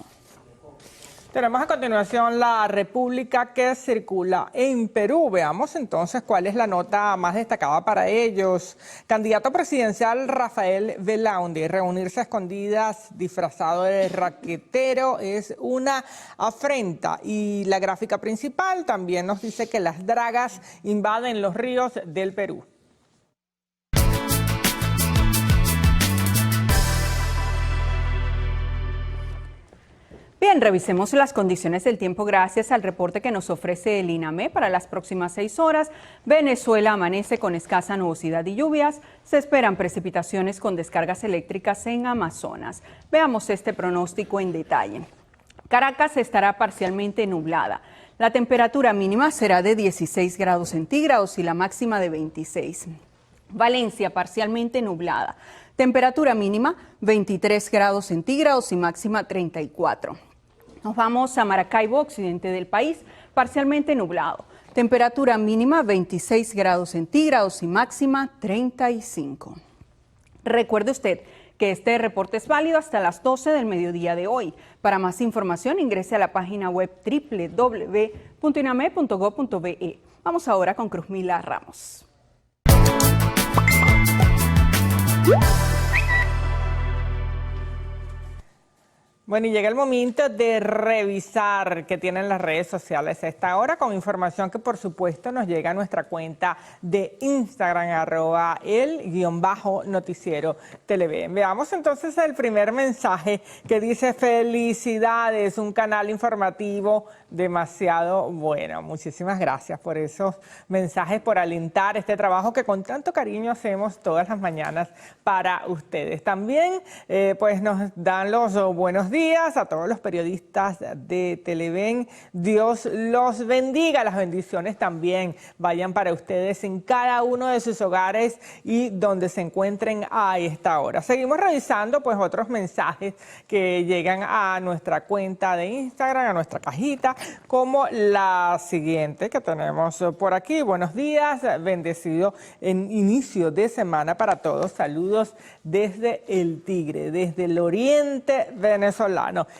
Tenemos a continuación la República, que circula en Perú. Veamos entonces cuál es la nota más destacada para ellos. Candidato presidencial Rafael Belaunde: reunirse a escondidas disfrazado de raquetero es una afrenta. Y la gráfica principal también nos dice que las dragas invaden los ríos del Perú. Bien, revisemos las condiciones del tiempo gracias al reporte que nos ofrece el INAME para las próximas 6 horas. Venezuela amanece con escasa nubosidad y lluvias. Se esperan precipitaciones con descargas eléctricas en Amazonas. Veamos este pronóstico en detalle. Caracas estará parcialmente nublada. La temperatura mínima será de 16 grados centígrados y la máxima de 26. Valencia parcialmente nublada. Temperatura mínima 23 grados centígrados y máxima 34. Nos vamos a Maracaibo, occidente del país, parcialmente nublado. Temperatura mínima 26 grados centígrados y máxima 35. Recuerde usted que que este reporte es válido hasta las 12 del mediodía de hoy. Para más información ingrese a la página web www.iname.gov.be. Vamos ahora con Cruzmila Ramos. Bueno, y llega el momento de revisar qué tienen las redes sociales a esta hora, con información que por supuesto nos llega a nuestra cuenta de Instagram, @el_noticiero Televen. Veamos entonces el primer mensaje que dice: felicidades, un canal informativo demasiado bueno. Muchísimas gracias por esos mensajes, por alentar este trabajo que con tanto cariño hacemos todas las mañanas para ustedes. También pues nos dan los buenos días a todos los periodistas de Televen. Dios los bendiga. Las bendiciones también vayan para ustedes en cada uno de sus hogares y donde se encuentren a esta hora. Seguimos revisando pues otros mensajes que llegan a nuestra cuenta de Instagram, a nuestra cajita, como la siguiente que tenemos por aquí. Buenos días, bendecido en inicio de semana para todos. Saludos desde el Tigre, desde el oriente venezolano.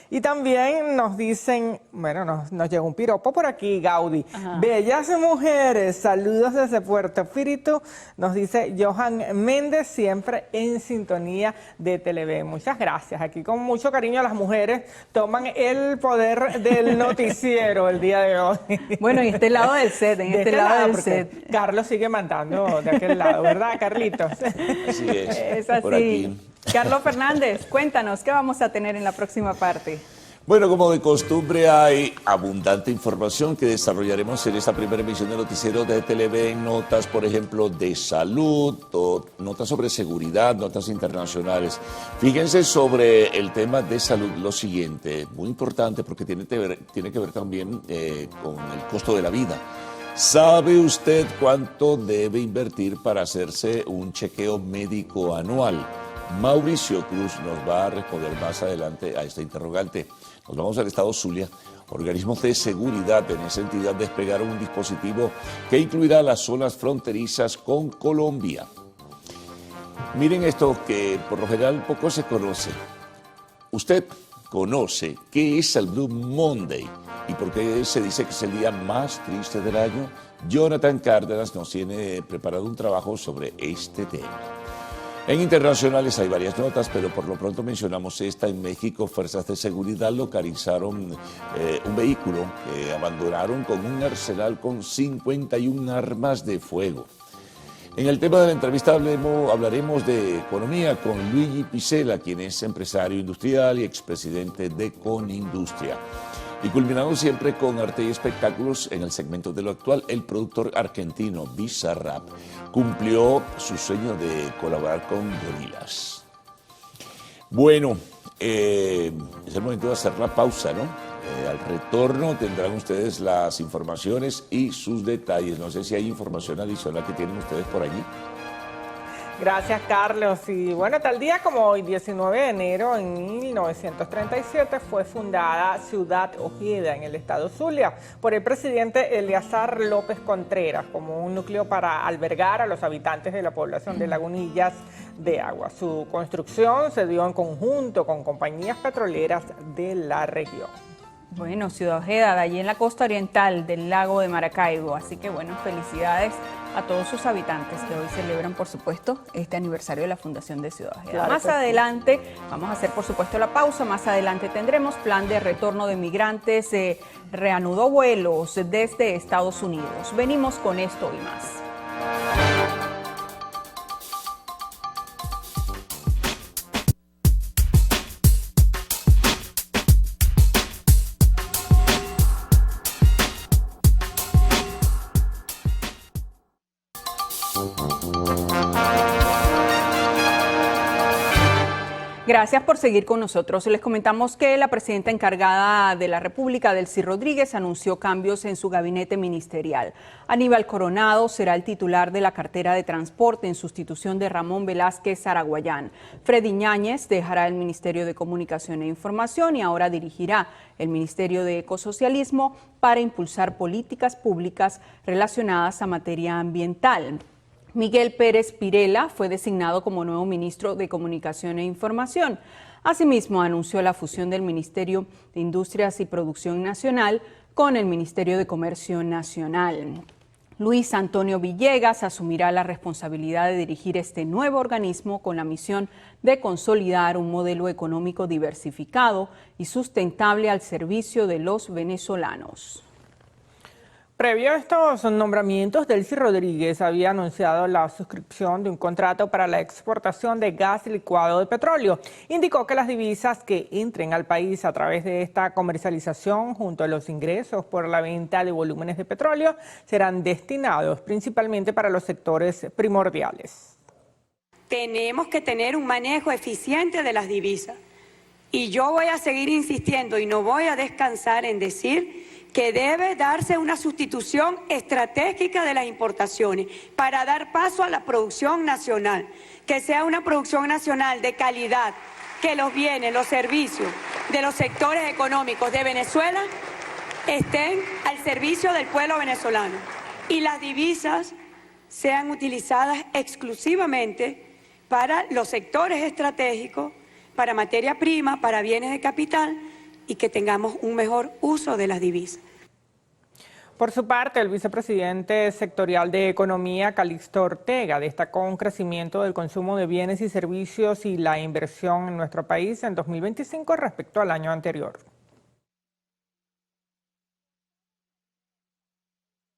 Y también nos dicen, bueno, nos llegó un piropo por aquí, Gaudí. Ajá. Bellas mujeres, saludos desde Puerto Espíritu, nos dice Johan Méndez, siempre en sintonía de Televen. Muchas gracias. Aquí con mucho cariño las mujeres toman el poder del noticiero el día de hoy. Bueno, y este lado del set, en este lado del set. Carlos sigue mandando de aquel lado, ¿verdad, Carlitos? Así es. Es así. Por aquí. Carlos Fernández, cuéntanos, ¿qué vamos a tener en la próxima parte? Bueno, como de costumbre, hay abundante información que desarrollaremos en esta primera emisión de Noticiero de Televen. Notas, por ejemplo, de salud, notas sobre seguridad, notas internacionales. Fíjense sobre el tema de salud lo siguiente, muy importante porque tiene que ver también con el costo de la vida. ¿Sabe usted cuánto debe invertir para hacerse un chequeo médico anual? Mauricio Cruz nos va a responder más adelante a esta interrogante. Nos vamos al estado Zulia. Organismos de seguridad en esa entidad desplegaron un dispositivo que incluirá las zonas fronterizas con Colombia. Miren esto que por lo general poco se conoce. ¿Usted conoce qué es el Blue Monday y por qué se dice que es el día más triste del año? Jonathan Cárdenas nos tiene preparado un trabajo sobre este tema. En internacionales hay varias notas, pero por lo pronto mencionamos esta. En México, fuerzas de seguridad localizaron un vehículo que abandonaron con un arsenal con 51 armas de fuego. En el tema de la entrevista hablaremos de economía con Luigi Picela, quien es empresario industrial y expresidente de Conindustria. Y culminamos siempre con arte y espectáculos en el segmento de lo actual. El productor argentino Bizarrap cumplió su sueño de colaborar con Gorillaz. Bueno, es el momento de hacer la pausa, ¿no? Al retorno tendrán ustedes las informaciones y sus detalles. No sé si hay información adicional que tienen ustedes por allí. Gracias, Carlos. Y bueno, tal día como hoy, 19 de enero, en 1937, fue fundada Ciudad Ojeda, en el estado Zulia, por el presidente Eleazar López Contreras, como un núcleo para albergar a los habitantes de la población de Lagunillas de Agua. Su construcción se dio en conjunto con compañías petroleras de la región. Bueno, Ciudad Ojeda, de allí en la costa oriental del lago de Maracaibo. Así que bueno, felicidades a todos sus habitantes que hoy celebran, por supuesto, este aniversario de la fundación de Ciudad Ojeda. Claro, más adelante vamos a hacer, por supuesto, la pausa. Más adelante tendremos plan de retorno de migrantes. Reanudó vuelos desde Estados Unidos. Venimos con esto y más. Gracias por seguir con nosotros. Les comentamos que la presidenta encargada de la República, Delcy Rodríguez, anunció cambios en su gabinete ministerial. Aníbal Coronado será el titular de la cartera de transporte en sustitución de Ramón Velázquez Araguayán. Freddy Ñáñez dejará el Ministerio de Comunicación e Información y ahora dirigirá el Ministerio de Ecosocialismo para impulsar políticas públicas relacionadas a materia ambiental. Miguel Pérez Pirela fue designado como nuevo ministro de Comunicación e Información. Asimismo, anunció la fusión del Ministerio de Industrias y Producción Nacional con el Ministerio de Comercio Nacional. Luis Antonio Villegas asumirá la responsabilidad de dirigir este nuevo organismo con la misión de consolidar un modelo económico diversificado y sustentable al servicio de los venezolanos. Previo a estos nombramientos, Delcy Rodríguez había anunciado la suscripción de un contrato para la exportación de gas licuado de petróleo. Indicó que las divisas que entren al país a través de esta comercialización, junto a los ingresos por la venta de volúmenes de petróleo, serán destinados principalmente para los sectores primordiales. Tenemos que tener un manejo eficiente de las divisas. Y yo voy a seguir insistiendo y no voy a descansar en decir que debe darse una sustitución estratégica de las importaciones para dar paso a la producción nacional, que sea una producción nacional de calidad, que los bienes, los servicios de los sectores económicos de Venezuela estén al servicio del pueblo venezolano y las divisas sean utilizadas exclusivamente para los sectores estratégicos, para materia prima, para bienes de capital, y que tengamos un mejor uso de las divisas. Por su parte, el vicepresidente sectorial de Economía, Calixto Ortega, destacó un crecimiento del consumo de bienes y servicios y la inversión en nuestro país en 2025 respecto al año anterior.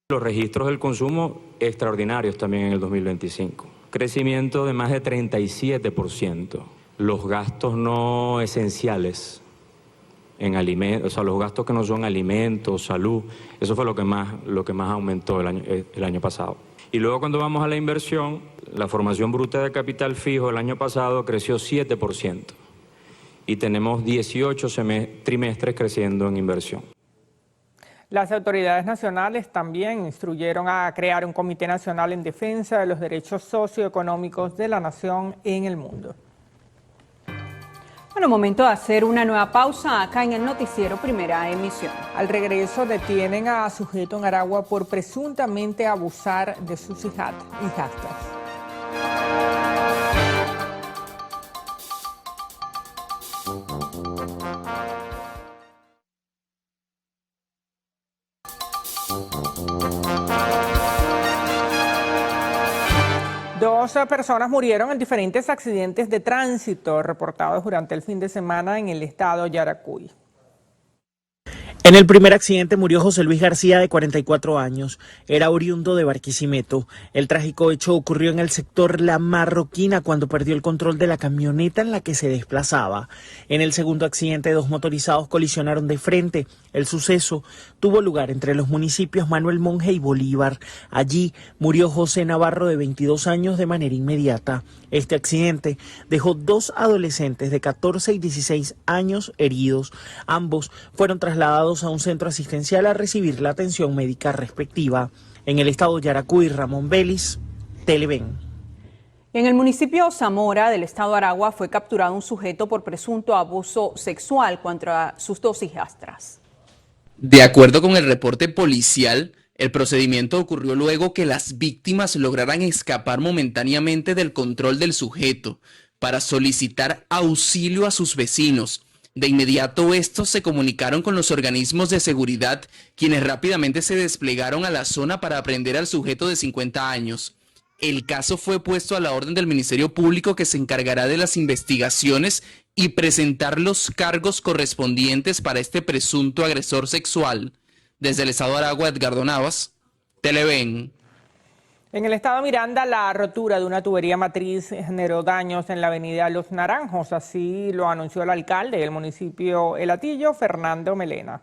Los registros del consumo extraordinarios también en el 2025. Crecimiento de más de 37%. Los gastos no esenciales en alimentos, o sea, los gastos que no son alimentos, salud, eso fue lo que más aumentó el año pasado. Y luego cuando vamos a la inversión, la formación bruta de capital fijo el año pasado creció 7% y tenemos 18 trimestres creciendo en inversión. Las autoridades nacionales también instruyeron a crear un Comité Nacional en Defensa de los Derechos Socioeconómicos de la Nación en el mundo. Bueno, momento de hacer una nueva pausa acá en el noticiero Primera Emisión. Al regreso detienen a sujeto en Aragua por presuntamente abusar de sus hijastras. Dos personas murieron en diferentes accidentes de tránsito reportados durante el fin de semana en el estado Yaracuy. En el primer accidente murió José Luis García, de 44 años. Era oriundo de Barquisimeto. El trágico hecho ocurrió en el sector La Marroquina cuando perdió el control de la camioneta en la que se desplazaba. En el segundo accidente, dos motorizados colisionaron de frente. El suceso tuvo lugar entre los municipios Manuel Monge y Bolívar. Allí murió José Navarro, de 22 años, de manera inmediata. Este accidente dejó dos adolescentes de 14 y 16 años heridos. Ambos fueron trasladados a un centro asistencial a recibir la atención médica respectiva. En el estado Yaracuy, Ramón Vélez, Televen. En el municipio Zamora del estado Aragua fue capturado un sujeto por presunto abuso sexual contra sus dos hijastras. De acuerdo con el reporte policial, el procedimiento ocurrió luego que las víctimas lograran escapar momentáneamente del control del sujeto para solicitar auxilio a sus vecinos. De inmediato estos se comunicaron con los organismos de seguridad, quienes rápidamente se desplegaron a la zona para aprehender al sujeto de 50 años. El caso fue puesto a la orden del Ministerio Público, que se encargará de las investigaciones y presentar los cargos correspondientes para este presunto agresor sexual. Desde el estado de Aragua, Edgardo Navas, Televen. En el estado Miranda, la rotura de una tubería matriz generó daños en la avenida Los Naranjos. Así lo anunció el alcalde del municipio El Hatillo, Fernando Melena.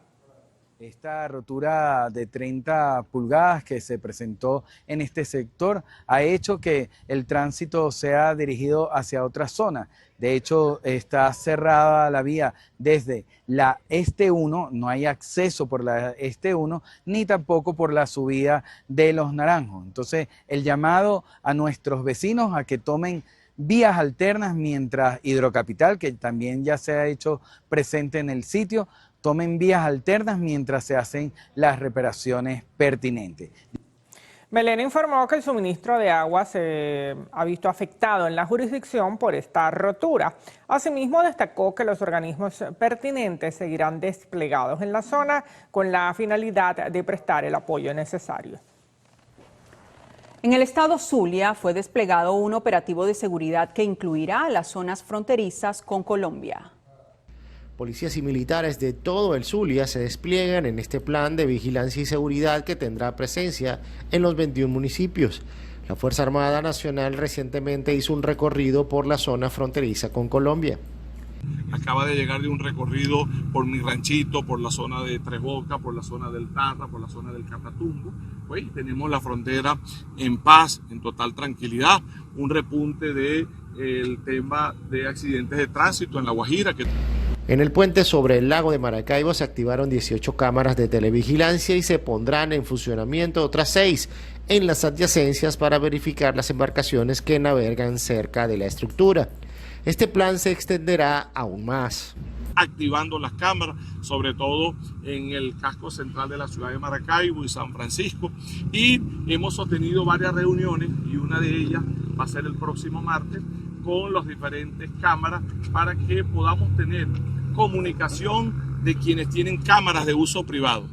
Esta rotura de 30 pulgadas que se presentó en este sector ha hecho que el tránsito sea dirigido hacia otra zona. De hecho, está cerrada la vía desde la Este 1, no hay acceso por la Este 1, ni tampoco por la subida de Los Naranjos. Entonces, el llamado a nuestros vecinos a que tomen vías alternas, mientras Hidrocapital, que también ya se ha hecho presente en el sitio, tomen vías alternas mientras se hacen las reparaciones pertinentes. Melena informó que el suministro de agua se ha visto afectado en la jurisdicción por esta rotura. Asimismo, destacó que los organismos pertinentes seguirán desplegados en la zona con la finalidad de prestar el apoyo necesario. En el estado Zulia fue desplegado un operativo de seguridad que incluirá las zonas fronterizas con Colombia. Policías y militares de todo el Zulia se despliegan en este plan de vigilancia y seguridad que tendrá presencia en los 21 municipios. La Fuerza Armada Nacional recientemente hizo un recorrido por la zona fronteriza con Colombia. Acaba de llegar de un recorrido por mi ranchito, por la zona de Tres Bocas, por la zona del Tata, por la zona del Catatumbo. Pues tenemos la frontera en paz, en total tranquilidad. Un repunte del tema de accidentes de tránsito en La Guajira. En el puente sobre el lago de Maracaibo se activaron 18 cámaras de televigilancia y se pondrán en funcionamiento otras 6 en las adyacencias para verificar las embarcaciones que navegan cerca de la estructura. Este plan se extenderá aún más. Activando las cámaras, sobre todo en el casco central de la ciudad de Maracaibo y San Francisco, y hemos sostenido varias reuniones y una de ellas va a ser el próximo martes con las diferentes cámaras para que podamos tener comunicación de quienes tienen cámaras de uso privado.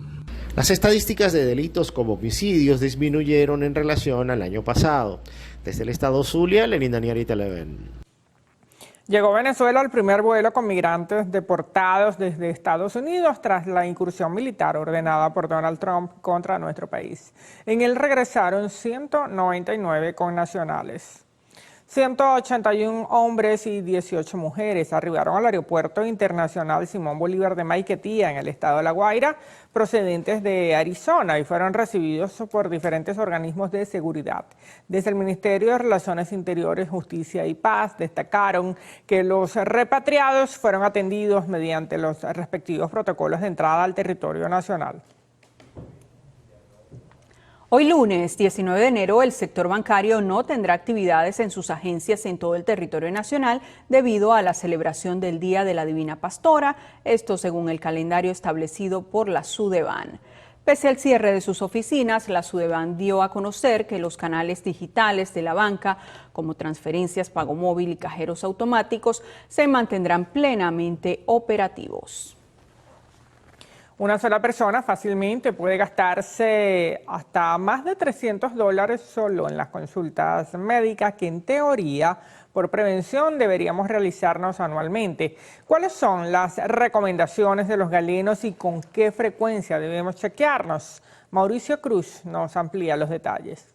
Las estadísticas de delitos como homicidios disminuyeron en relación al año pasado. Desde el estado Zulia, Lenín Daniel y Televen. Llegó a Venezuela el primer vuelo con migrantes deportados desde Estados Unidos tras la incursión militar ordenada por Donald Trump contra nuestro país. En él regresaron 199 connacionales. 181 hombres y 18 mujeres arribaron al Aeropuerto Internacional Simón Bolívar de Maiquetía, en el estado de La Guaira, procedentes de Arizona, y fueron recibidos por diferentes organismos de seguridad. Desde el Ministerio de Relaciones Interiores, Justicia y Paz destacaron que los repatriados fueron atendidos mediante los respectivos protocolos de entrada al territorio nacional. Hoy lunes 19 de enero el sector bancario no tendrá actividades en sus agencias en todo el territorio nacional debido a la celebración del Día de la Divina Pastora, esto según el calendario establecido por la SUDEBAN. Pese al cierre de sus oficinas, la SUDEBAN dio a conocer que los canales digitales de la banca, como transferencias, pago móvil y cajeros automáticos, se mantendrán plenamente operativos. Una sola persona fácilmente puede gastarse hasta más de $300 solo en las consultas médicas que en teoría por prevención deberíamos realizarnos anualmente. ¿Cuáles son las recomendaciones de los galenos y con qué frecuencia debemos chequearnos? Mauricio Cruz nos amplía los detalles.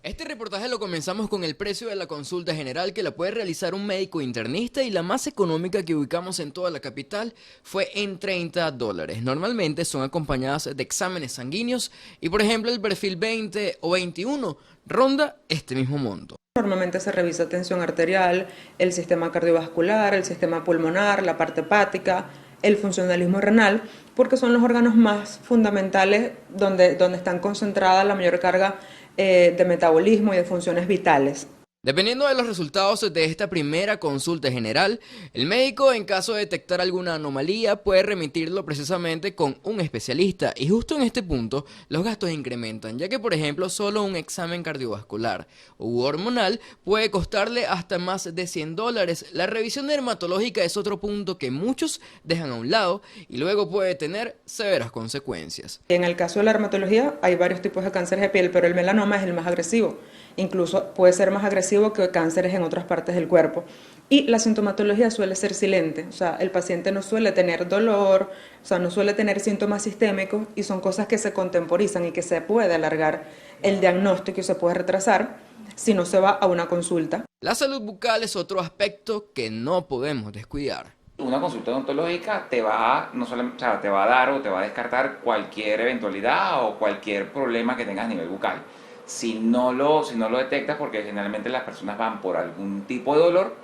Este reportaje lo comenzamos con el precio de la consulta general que la puede realizar un médico internista, y la más económica que ubicamos en toda la capital fue en $30. Normalmente son acompañadas de exámenes sanguíneos y, por ejemplo, el perfil 20 o 21 ronda este mismo monto. Normalmente se revisa tensión arterial, el sistema cardiovascular, el sistema pulmonar, la parte hepática, el funcionalismo renal, porque son los órganos más fundamentales donde están concentradas la mayor carga de metabolismo y de funciones vitales. Dependiendo de los resultados de esta primera consulta general, el médico, en caso de detectar alguna anomalía, puede remitirlo precisamente con un especialista, y justo en este punto los gastos incrementan, ya que por ejemplo solo un examen cardiovascular u hormonal puede costarle hasta más de $100. La revisión dermatológica es otro punto que muchos dejan a un lado y luego puede tener severas consecuencias. En el caso de la dermatología hay varios tipos de cánceres de piel, pero el melanoma es el más agresivo. Incluso puede ser más agresivo que cánceres en otras partes del cuerpo. Y la sintomatología suele ser silente, o sea, el paciente no suele tener dolor, o sea, no suele tener síntomas sistémicos, y son cosas que se contemporizan y que se puede alargar el diagnóstico y se puede retrasar si no se va a una consulta. La salud bucal es otro aspecto que no podemos descuidar. Una consulta odontológica te va a dar o te va a descartar cualquier eventualidad o cualquier problema que tengas a nivel bucal. Si no lo detectas, porque generalmente las personas van por algún tipo de dolor,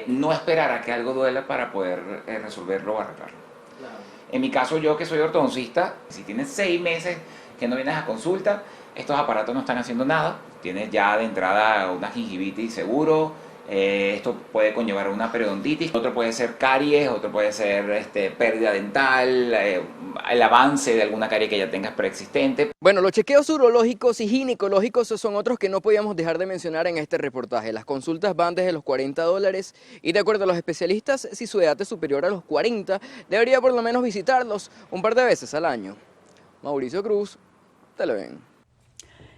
no esperar a que algo duela para poder resolverlo o arreglarlo. Claro. En mi caso, yo que soy ortodoncista, si tienes 6 meses que no vienes a consulta, estos aparatos no están haciendo nada. Tienes ya de entrada una gingivitis seguro, Esto puede conllevar una periodontitis, otro puede ser caries, otro puede ser pérdida dental, el avance de alguna carie que ya tengas preexistente. Bueno, los chequeos urológicos y ginecológicos son otros que no podíamos dejar de mencionar en este reportaje. Las consultas van desde los $40 y de acuerdo a los especialistas, si su edad es superior a los 40, debería por lo menos visitarlos un par de veces al año. Mauricio Cruz, Televen.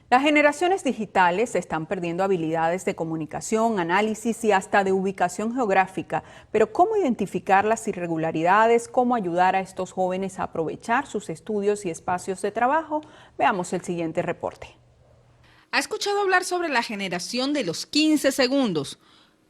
Las generaciones digitales están perdiendo habilidades de comunicación, análisis y hasta de ubicación geográfica. Pero ¿cómo identificar las irregularidades? ¿Cómo ayudar a estos jóvenes a aprovechar sus estudios y espacios de trabajo? Veamos el siguiente reporte. ¿Ha escuchado hablar sobre la generación de los 15 segundos?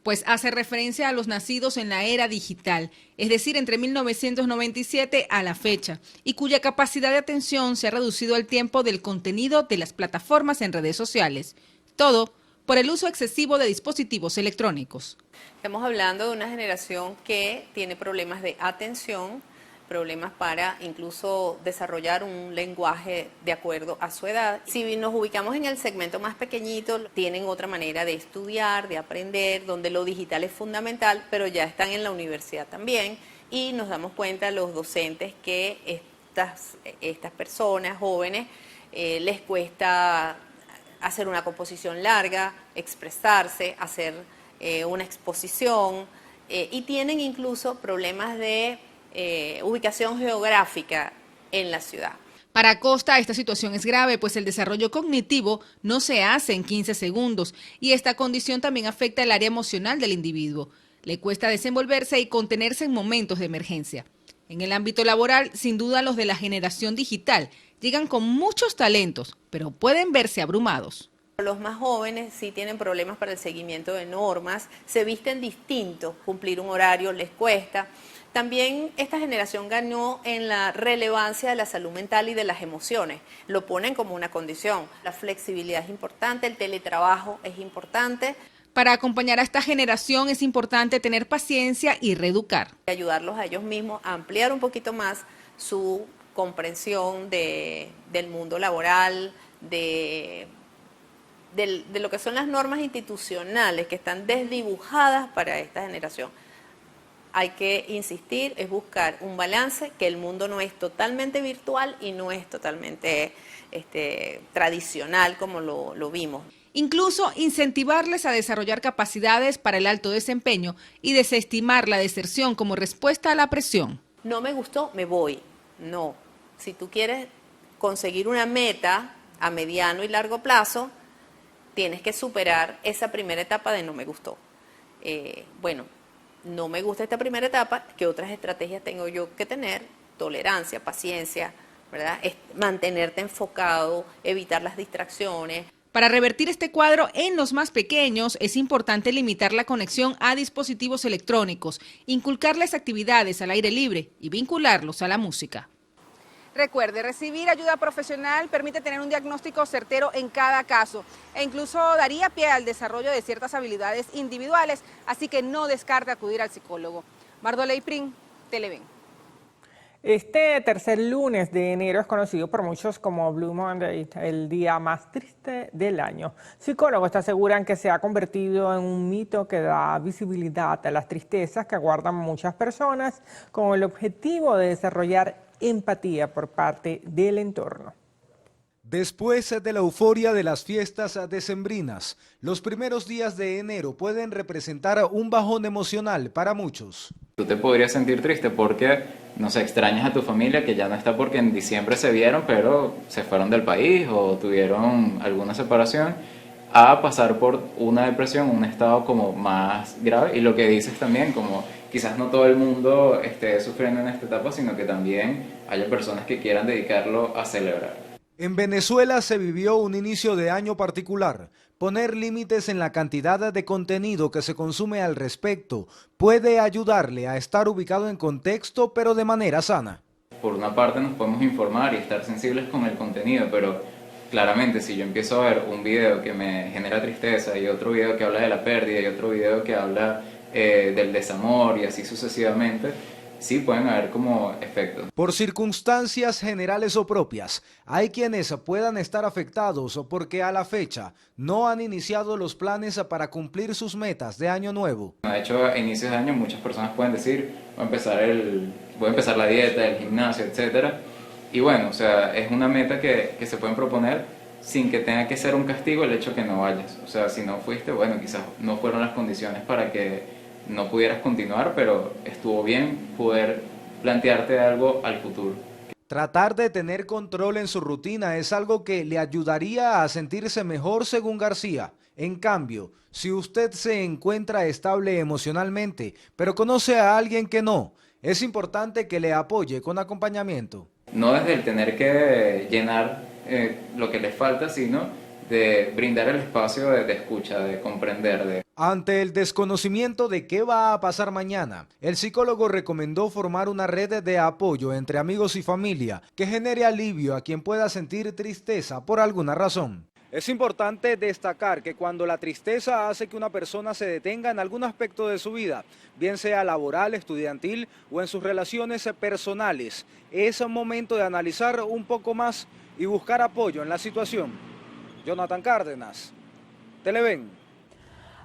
Pues hace referencia a los nacidos en la era digital, es decir, entre 1997 a la fecha, y cuya capacidad de atención se ha reducido al tiempo del contenido de las plataformas en redes sociales. Todo por el uso excesivo de dispositivos electrónicos. Estamos hablando de una generación que tiene problemas de atención, problemas para incluso desarrollar un lenguaje de acuerdo a su edad. Si nos ubicamos en el segmento más pequeñito, tienen otra manera de estudiar, de aprender, donde lo digital es fundamental, pero ya están en la universidad también y nos damos cuenta los docentes que estas personas jóvenes les cuesta hacer una composición larga, expresarse, hacer una exposición y tienen incluso problemas de ubicación geográfica en la ciudad. Para Acosta, esta situación es grave, pues el desarrollo cognitivo no se hace en 15 segundos y esta condición también afecta el área emocional del individuo. Le cuesta desenvolverse y contenerse en momentos de emergencia. En el ámbito laboral, sin duda los de la generación digital llegan con muchos talentos, pero pueden verse abrumados. Los más jóvenes sí tienen problemas para el seguimiento de normas, se visten distintos, cumplir un horario les cuesta. También esta generación ganó en la relevancia de la salud mental y de las emociones. Lo ponen como una condición. La flexibilidad es importante, el teletrabajo es importante. Para acompañar a esta generación es importante tener paciencia y reeducar. Ayudarlos a ellos mismos a ampliar un poquito más su comprensión del mundo laboral, de lo que son las normas institucionales que están desdibujadas para esta generación. Hay que insistir, es buscar un balance, que el mundo no es totalmente virtual y no es totalmente tradicional como lo vimos. Incluso incentivarles a desarrollar capacidades para el alto desempeño y desestimar la deserción como respuesta a la presión. No me gustó, me voy. No. Si tú quieres conseguir una meta a mediano y largo plazo, tienes que superar esa primera etapa de no me gustó. No me gusta esta primera etapa, ¿qué otras estrategias tengo yo que tener? Tolerancia, paciencia, ¿verdad? Mantenerte enfocado, evitar las distracciones. Para revertir este cuadro en los más pequeños es importante limitar la conexión a dispositivos electrónicos, inculcarles actividades al aire libre y vincularlos a la música. Recuerde, recibir ayuda profesional permite tener un diagnóstico certero en cada caso e incluso daría pie al desarrollo de ciertas habilidades individuales, así que no descarte acudir al psicólogo. Mardoley Prin, Televen. Este tercer lunes de enero es conocido por muchos como Blue Monday, el día más triste del año. Psicólogos aseguran que se ha convertido en un mito que da visibilidad a las tristezas que aguardan muchas personas con el objetivo de desarrollar empatía por parte del entorno. Después de la euforia de las fiestas decembrinas, los primeros días de enero pueden representar un bajón emocional para muchos. Tú te podrías sentir triste porque, no sé, extrañas a tu familia que ya no está porque en diciembre se vieron, pero se fueron del país o tuvieron alguna separación, a pasar por una depresión, un estado como más grave. Y lo que dices también, como quizás no todo el mundo esté sufriendo en esta etapa, sino que también haya personas que quieran dedicarlo a celebrar. En Venezuela se vivió un inicio de año particular. Poner límites en la cantidad de contenido que se consume al respecto puede ayudarle a estar ubicado en contexto, pero de manera sana. Por una parte nos podemos informar y estar sensibles con el contenido, pero claramente si yo empiezo a ver un video que me genera tristeza y otro video que habla de la pérdida y otro video que habla del desamor y así sucesivamente, sí pueden haber como efectos. Por circunstancias generales o propias, hay quienes puedan estar afectados porque a la fecha no han iniciado los planes para cumplir sus metas de año nuevo. De hecho, a inicios de año muchas personas pueden decir, voy a empezar la dieta, el gimnasio, etc. Y bueno, o sea, es una meta que se pueden proponer sin que tenga que ser un castigo el hecho que no vayas. O sea, si no fuiste, bueno, quizás no fueron las condiciones para que no pudieras continuar, pero estuvo bien poder plantearte algo al futuro. Tratar de tener control en su rutina es algo que le ayudaría a sentirse mejor, según García. En cambio, si usted se encuentra estable emocionalmente, pero conoce a alguien que no, es importante que le apoye con acompañamiento. No desde el tener que llenar lo que les falta, sino de brindar el espacio de escucha, de comprender. Ante el desconocimiento de qué va a pasar mañana, el psicólogo recomendó formar una red de apoyo entre amigos y familia que genere alivio a quien pueda sentir tristeza por alguna razón. Es importante destacar que cuando la tristeza hace que una persona se detenga en algún aspecto de su vida, bien sea laboral, estudiantil o en sus relaciones personales, es un momento de analizar un poco más y buscar apoyo en la situación. Jonathan Cárdenas, Televen.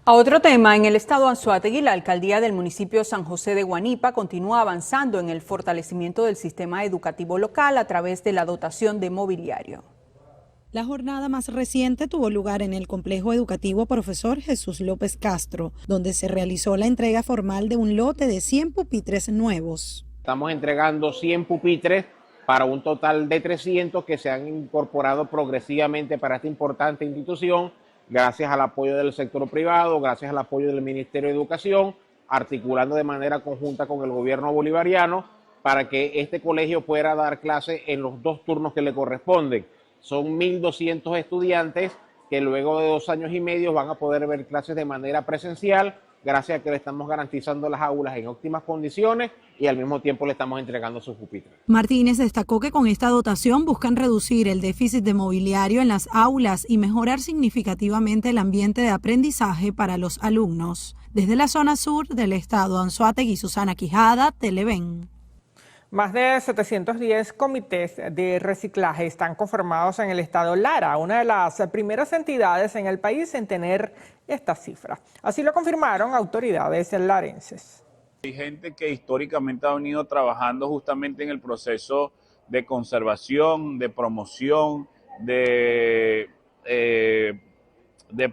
A otro tema, en el estado Anzoátegui, la alcaldía del municipio San José de Guanipa continúa avanzando en el fortalecimiento del sistema educativo local a través de la dotación de mobiliario. La jornada más reciente tuvo lugar en el complejo educativo Profesor Jesús López Castro, donde se realizó la entrega formal de un lote de 100 pupitres nuevos. Estamos entregando 100 pupitres para un total de 300 que se han incorporado progresivamente para esta importante institución, gracias al apoyo del sector privado, gracias al apoyo del Ministerio de Educación, articulando de manera conjunta con el gobierno bolivariano para que este colegio pueda dar clase en los 2 turnos que le corresponden. Son 1.200 estudiantes que luego de 2 años y medio van a poder ver clases de manera presencial, gracias a que le estamos garantizando las aulas en óptimas condiciones y al mismo tiempo le estamos entregando sus pupitres. Martínez destacó que con esta dotación buscan reducir el déficit de mobiliario en las aulas y mejorar significativamente el ambiente de aprendizaje para los alumnos. Desde la zona sur del estado Anzoátegui, Susana Quijada, Televen. Más de 710 comités de reciclaje están conformados en el estado Lara, una de las primeras entidades en el país en tener esta cifra. Así lo confirmaron autoridades larenses. Hay gente que históricamente ha venido trabajando justamente en el proceso de conservación, de promoción, de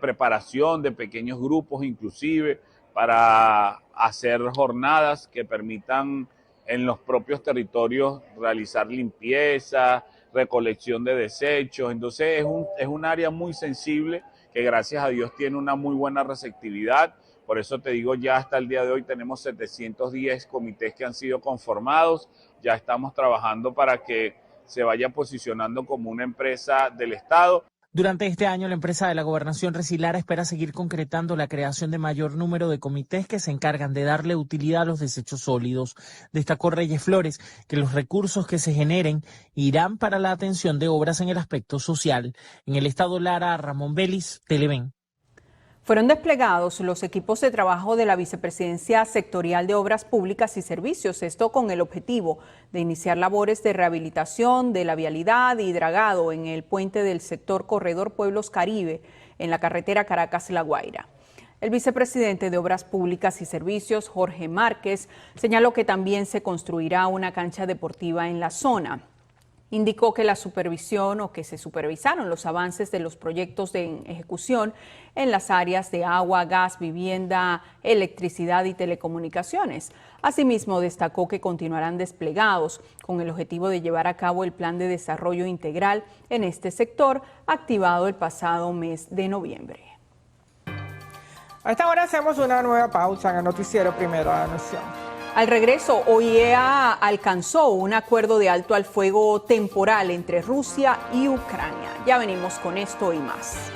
preparación de pequeños grupos inclusive para hacer jornadas que permitan en los propios territorios realizar limpieza, recolección de desechos. Entonces es un área muy sensible que gracias a Dios tiene una muy buena receptividad. Por eso te digo, ya hasta el día de hoy tenemos 710 comités que han sido conformados. Ya estamos trabajando para que se vaya posicionando como una empresa del Estado. Durante este año, la empresa de la Gobernación Recilara espera seguir concretando la creación de mayor número de comités que se encargan de darle utilidad a los desechos sólidos. Destacó Reyes Flores que los recursos que se generen irán para la atención de obras en el aspecto social. En el estado Lara, Ramón Vélez, Televen. Fueron desplegados los equipos de trabajo de la Vicepresidencia Sectorial de Obras Públicas y Servicios, esto con el objetivo de iniciar labores de rehabilitación de la vialidad y dragado en el puente del sector Corredor Pueblos Caribe, en la carretera Caracas-La Guaira. El vicepresidente de Obras Públicas y Servicios, Jorge Márquez, señaló que también se construirá una cancha deportiva en la zona. Indicó que la supervisión o que se supervisaron los avances de los proyectos de ejecución en las áreas de agua, gas, vivienda, electricidad y telecomunicaciones. Asimismo, destacó que continuarán desplegados con el objetivo de llevar a cabo el plan de desarrollo integral en este sector, activado el pasado mes de noviembre. A esta hora hacemos una nueva pausa en el noticiero Primero de la Nación. Al regreso, OIEA alcanzó un acuerdo de alto al fuego temporal entre Rusia y Ucrania. Ya venimos con esto y más.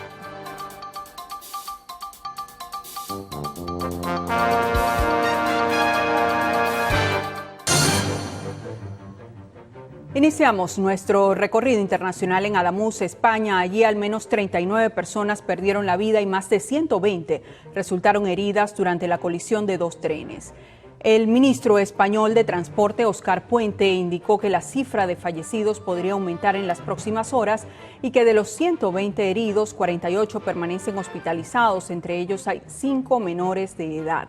Iniciamos nuestro recorrido internacional en Adamuz, España. Allí al menos 39 personas perdieron la vida y más de 120 resultaron heridas durante la colisión de 2 trenes. El ministro español de Transporte, Óscar Puente, indicó que la cifra de fallecidos podría aumentar en las próximas horas y que de los 120 heridos, 48 permanecen hospitalizados, entre ellos hay 5 menores de edad.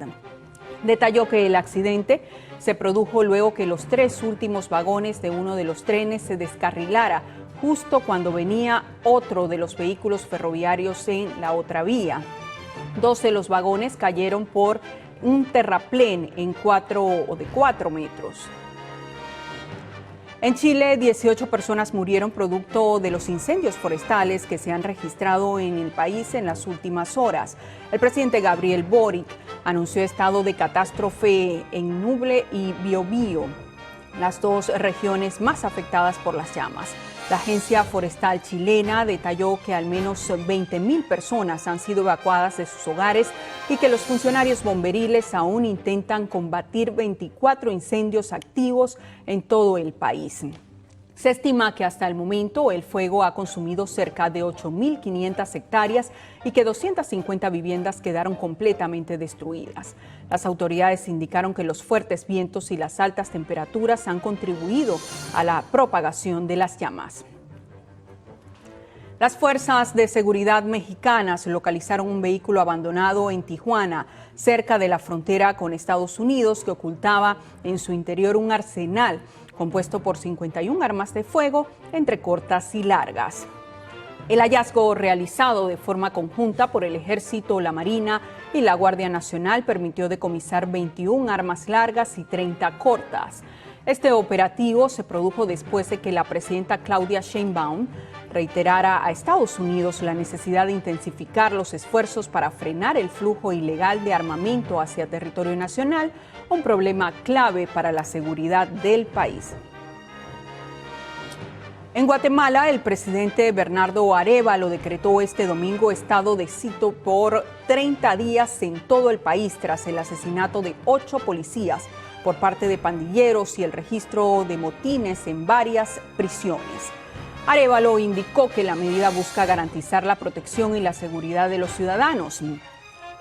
Detalló que el accidente se produjo luego que los 3 últimos vagones de uno de los trenes se descarrilara justo cuando venía otro de los vehículos ferroviarios en la otra vía. 2 de los vagones cayeron por un terraplén de 4 metros. En Chile, 18 personas murieron producto de los incendios forestales que se han registrado en el país en las últimas horas. El presidente Gabriel Boric anunció estado de catástrofe en Ñuble y Biobío, las 2 regiones más afectadas por las llamas. La Agencia Forestal chilena detalló que al menos 20.000 personas han sido evacuadas de sus hogares y que los funcionarios bomberiles aún intentan combatir 24 incendios activos en todo el país. Se estima que hasta el momento el fuego ha consumido cerca de 8.500 hectáreas y que 250 viviendas quedaron completamente destruidas. Las autoridades indicaron que los fuertes vientos y las altas temperaturas han contribuido a la propagación de las llamas. Las fuerzas de seguridad mexicanas localizaron un vehículo abandonado en Tijuana, cerca de la frontera con Estados Unidos, que ocultaba en su interior un arsenal compuesto por 51 armas de fuego entre cortas y largas. El hallazgo, realizado de forma conjunta por el Ejército, la Marina y la Guardia Nacional, permitió decomisar 21 armas largas y 30 cortas. Este operativo se produjo después de que la presidenta Claudia Sheinbaum reiterara a Estados Unidos la necesidad de intensificar los esfuerzos para frenar el flujo ilegal de armamento hacia territorio nacional, un problema clave para la seguridad del país. En Guatemala, el presidente Bernardo Arévalo decretó este domingo estado de sitio por 30 días en todo el país tras el asesinato de 8 policías por parte de pandilleros y el registro de motines en varias prisiones. Arévalo indicó que la medida busca garantizar la protección y la seguridad de los ciudadanos.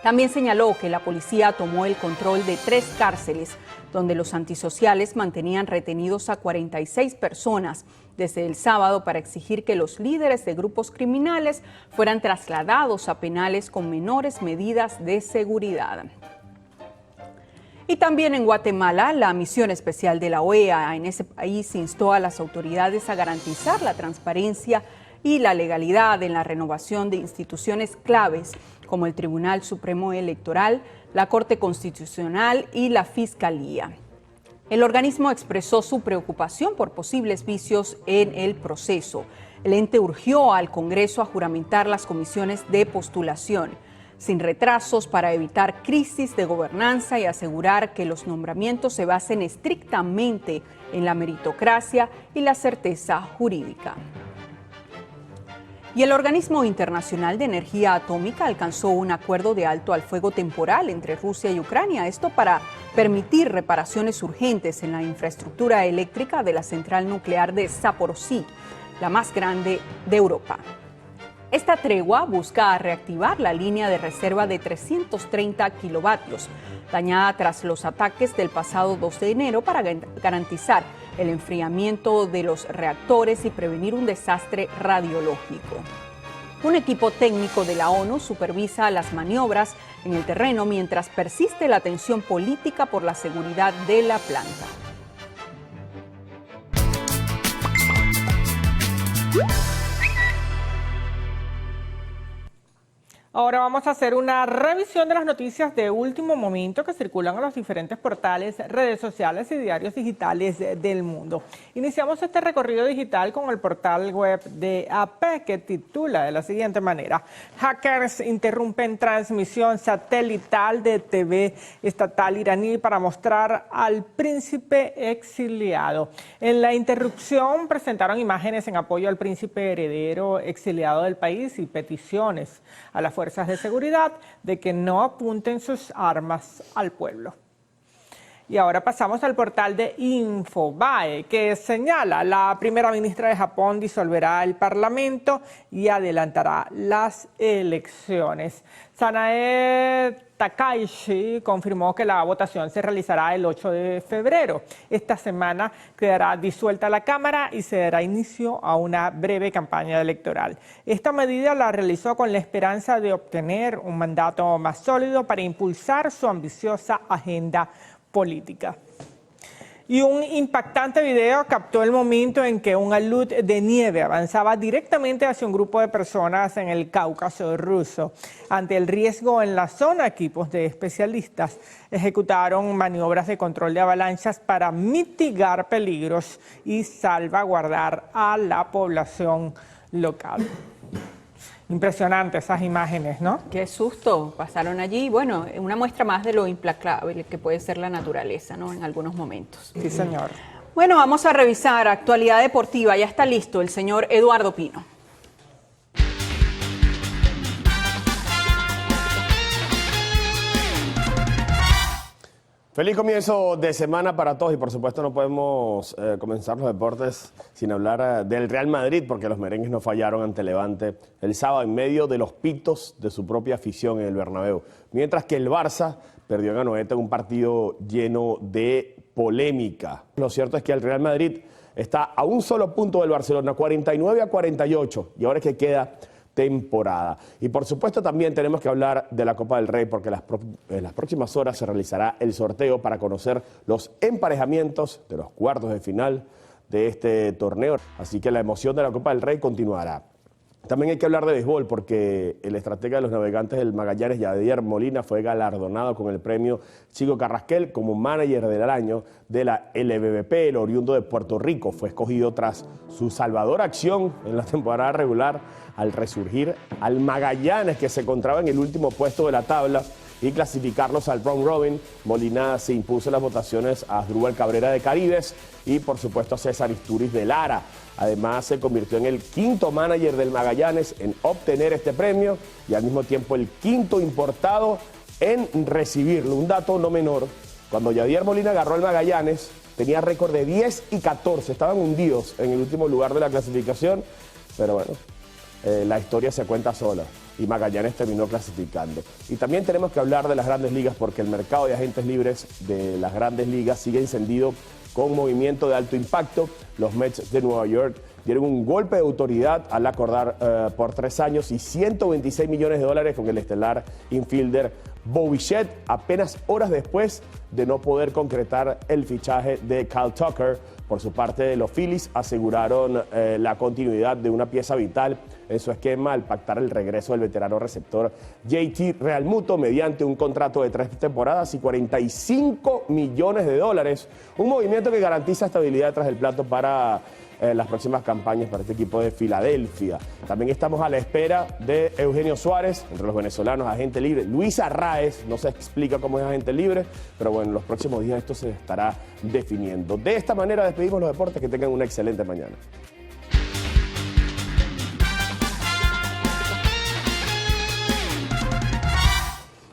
También señaló que la policía tomó el control de 3 cárceles, donde los antisociales mantenían retenidos a 46 personas desde el sábado para exigir que los líderes de grupos criminales fueran trasladados a penales con menores medidas de seguridad. Y también en Guatemala, la misión especial de la OEA en ese país instó a las autoridades a garantizar la transparencia y la legalidad en la renovación de instituciones claves como el Tribunal Supremo Electoral, la Corte Constitucional y la Fiscalía. El organismo expresó su preocupación por posibles vicios en el proceso. El ente urgió al Congreso a juramentar las comisiones de postulación, sin retrasos, para evitar crisis de gobernanza y asegurar que los nombramientos se basen estrictamente en la meritocracia y la certeza jurídica. Y el Organismo Internacional de Energía Atómica alcanzó un acuerdo de alto al fuego temporal entre Rusia y Ucrania, esto para permitir reparaciones urgentes en la infraestructura eléctrica de la central nuclear de Zaporizhzhia, la más grande de Europa. Esta tregua busca reactivar la línea de reserva de 330 kilovatios, dañada tras los ataques del pasado 2 de enero, para garantizar el enfriamiento de los reactores y prevenir un desastre radiológico. Un equipo técnico de la ONU supervisa las maniobras en el terreno mientras persiste la tensión política por la seguridad de la planta. Ahora vamos a hacer una revisión de las noticias de último momento que circulan en los diferentes portales, redes sociales y diarios digitales del mundo. Iniciamos este recorrido digital con el portal web de AP, que titula de la siguiente manera: hackers interrumpen transmisión satelital de TV estatal iraní para mostrar al príncipe exiliado. En la interrupción presentaron imágenes en apoyo al príncipe heredero exiliado del país y peticiones a las fuerzas de seguridad de que no apunten sus armas al pueblo. Y ahora pasamos al portal de Infobae, que señala: la primera ministra de Japón disolverá el parlamento y adelantará las elecciones. Sanae Takaichi confirmó que la votación se realizará el 8 de febrero. Esta semana quedará disuelta la Cámara y se dará inicio a una breve campaña electoral. Esta medida la realizó con la esperanza de obtener un mandato más sólido para impulsar su ambiciosa agenda política. Y un impactante video captó el momento en que un alud de nieve avanzaba directamente hacia un grupo de personas en el Cáucaso ruso. Ante el riesgo en la zona, equipos de especialistas ejecutaron maniobras de control de avalanchas para mitigar peligros y salvaguardar a la población local. Impresionante esas imágenes, ¿no? Qué susto pasaron allí. Bueno, una muestra más de lo implacable que puede ser la naturaleza, ¿no? En algunos momentos. Sí, señor. Bueno, vamos a revisar actualidad deportiva. Ya está listo el señor Eduardo Pino. Feliz comienzo de semana para todos y por supuesto no podemos comenzar los deportes sin hablar del Real Madrid, porque los merengues no fallaron ante Levante el sábado en medio de los pitos de su propia afición en el Bernabéu. Mientras que el Barça perdió en Anoeta en un partido lleno de polémica. Lo cierto es que el Real Madrid está a un solo punto del Barcelona, 49-48, y ahora es que queda temporada. Y por supuesto también tenemos que hablar de la Copa del Rey, porque en las próximas horas se realizará el sorteo para conocer los emparejamientos de los cuartos de final de este torneo. Así que la emoción de la Copa del Rey continuará. También hay que hablar de béisbol, porque el estratega de los Navegantes del Magallanes, Yadier Molina, fue galardonado con el premio Chico Carrasquel como manager del año de la LBBP. El oriundo de Puerto Rico fue escogido tras su salvadora acción en la temporada regular al resurgir al Magallanes, que se encontraba en el último puesto de la tabla, y clasificarlos al round robin. Molina se impuso en las votaciones a Asdrúbal Cabrera de Caribes y por supuesto a César Isturiz de Lara. Además se convirtió en el quinto manager del Magallanes en obtener este premio y al mismo tiempo el quinto importado en recibirlo. Un dato no menor: cuando Yadier Molina agarró al Magallanes tenía récord de 10 y 14, estaban hundidos en el último lugar de la clasificación, pero bueno, la historia se cuenta sola y Magallanes terminó clasificando. Y también tenemos que hablar de las Grandes Ligas, porque el mercado de agentes libres de las Grandes Ligas sigue encendido con movimiento de alto impacto. Los Mets de Nueva York dieron un golpe de autoridad al acordar por 3 años y $126 millones con el estelar infielder Bo Bichette, apenas horas después de no poder concretar el fichaje de Kyle Tucker. Por su parte, los Phillies aseguraron la continuidad de una pieza vital en su esquema al pactar el regreso del veterano receptor JT Realmuto mediante un contrato de 3 temporadas y $45 millones. Un movimiento que garantiza estabilidad tras el plato para las próximas campañas para este equipo de Filadelfia. También estamos a la espera de Eugenio Suárez, entre los venezolanos, agente libre. Luis Arraez, no se explica cómo es agente libre, pero bueno, en los próximos días esto se estará definiendo. De esta manera despedimos los deportes, que tengan una excelente mañana.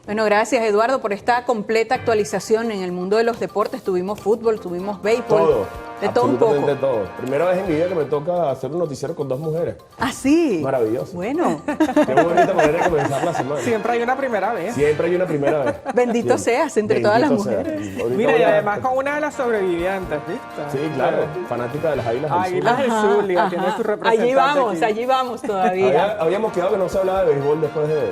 Bueno, gracias Eduardo por esta completa actualización en el mundo de los deportes. Tuvimos fútbol, tuvimos béisbol, de todo un poco. Absolutamente todo. Primera vez en mi vida que me toca hacer un noticiero con 2 mujeres. ¿Ah, sí? Maravilloso. Bueno. Qué bonita manera de comenzar la semana. Siempre hay una primera vez. Siempre hay una primera vez. Bendito seas entre todas las mujeres. Mira, y además con una de las sobrevivientes, ¿viste? Sí, claro. Fanática de las Águilas del Sur. Águilas del Zulia, tiene su representante. Allí vamos todavía. Habíamos quedado que no se hablaba de béisbol después de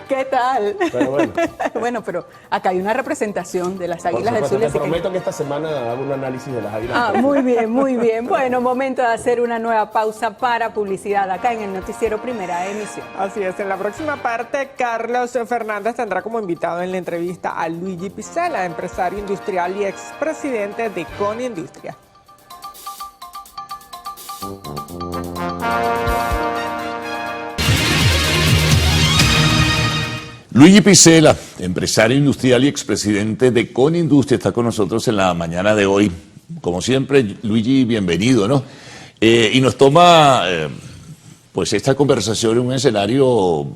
¿Qué tal? Pero bueno. Bueno, pero acá hay una representación de las Águilas del Zulia. Te prometo que esta semana hago un análisis de las Águilas. Muy bien, muy bien. Bueno, momento de hacer una nueva pausa para publicidad acá en el noticiero Primera Emisión. Así es, en la próxima parte Carlos Fernández tendrá como invitado en la entrevista a Luigi Pizzella, empresario industrial y expresidente de CONI Industria. Luigi Pizzella, empresario industrial y expresidente de CONI Industria, está con nosotros en la mañana de hoy. Como siempre, Luigi, bienvenido, ¿no? Y nos toma, pues, esta conversación en un escenario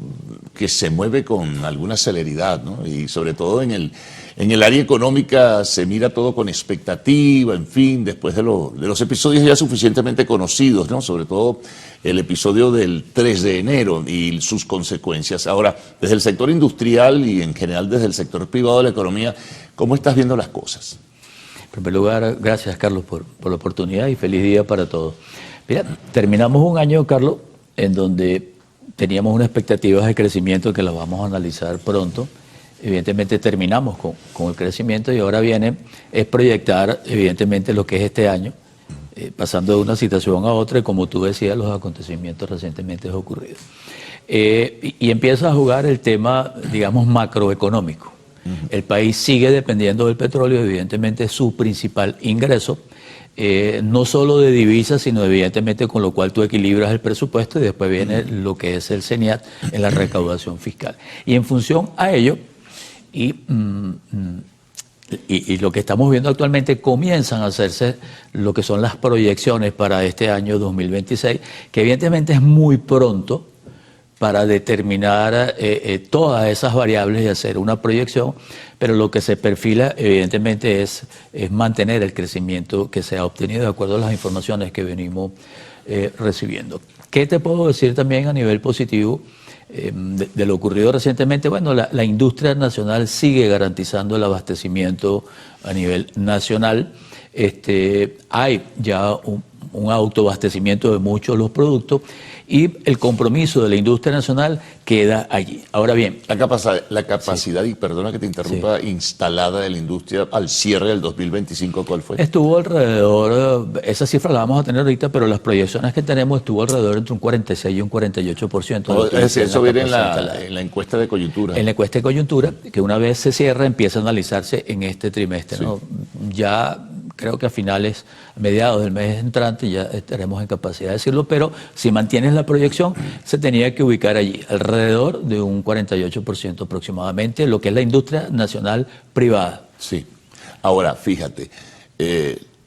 que se mueve con alguna celeridad, ¿no? Y sobre todo en En el área económica se mira todo con expectativa, en fin, después de los episodios ya suficientemente conocidos, ¿no? Sobre todo el episodio del 3 de enero y sus consecuencias. Ahora, desde el sector industrial y en general desde el sector privado de la economía, ¿cómo estás viendo las cosas? En primer lugar, gracias, Carlos, por la oportunidad y feliz día para todos. Mira, terminamos un año, Carlos, en donde teníamos unas expectativas de crecimiento que las vamos a analizar pronto. Evidentemente terminamos con el crecimiento y ahora viene es proyectar evidentemente lo que es este año, pasando de una situación a otra y como tú decías, los acontecimientos recientemente ocurridos. Y empieza a jugar el tema, digamos, macroeconómico. El país sigue dependiendo del petróleo, evidentemente es su principal ingreso, no solo de divisas, sino evidentemente con lo cual tú equilibras el presupuesto y después viene lo que es el CENIAT en la recaudación fiscal. Y en función a ello, y lo que estamos viendo actualmente, comienzan a hacerse lo que son las proyecciones para este año 2026, que evidentemente es muy pronto para determinar todas esas variables y hacer una proyección, pero lo que se perfila evidentemente es mantener el crecimiento que se ha obtenido de acuerdo a las informaciones que venimos recibiendo. ¿Qué te puedo decir también a nivel positivo? De lo ocurrido recientemente, bueno, la industria nacional sigue garantizando el abastecimiento a nivel nacional. Hay ya un autoabastecimiento de muchos de los productos y el compromiso de la industria nacional queda allí. Ahora bien, la capacidad, y perdona que te interrumpa, instalada de la industria al cierre del 2025, ¿cuál fue? Estuvo alrededor, esa cifra la vamos a tener ahorita, pero las proyecciones que tenemos estuvo alrededor entre un 46 y un 48%. Es decir, eso viene en la encuesta de coyuntura. En la encuesta de coyuntura, que una vez se cierra, empieza a analizarse en este trimestre, ¿no? Ya creo que a mediados del mes entrante ya estaremos en capacidad de decirlo, pero si mantienes la proyección, se tenía que ubicar allí, alrededor de un 48% aproximadamente, lo que es la industria nacional privada. Sí. Ahora, fíjate,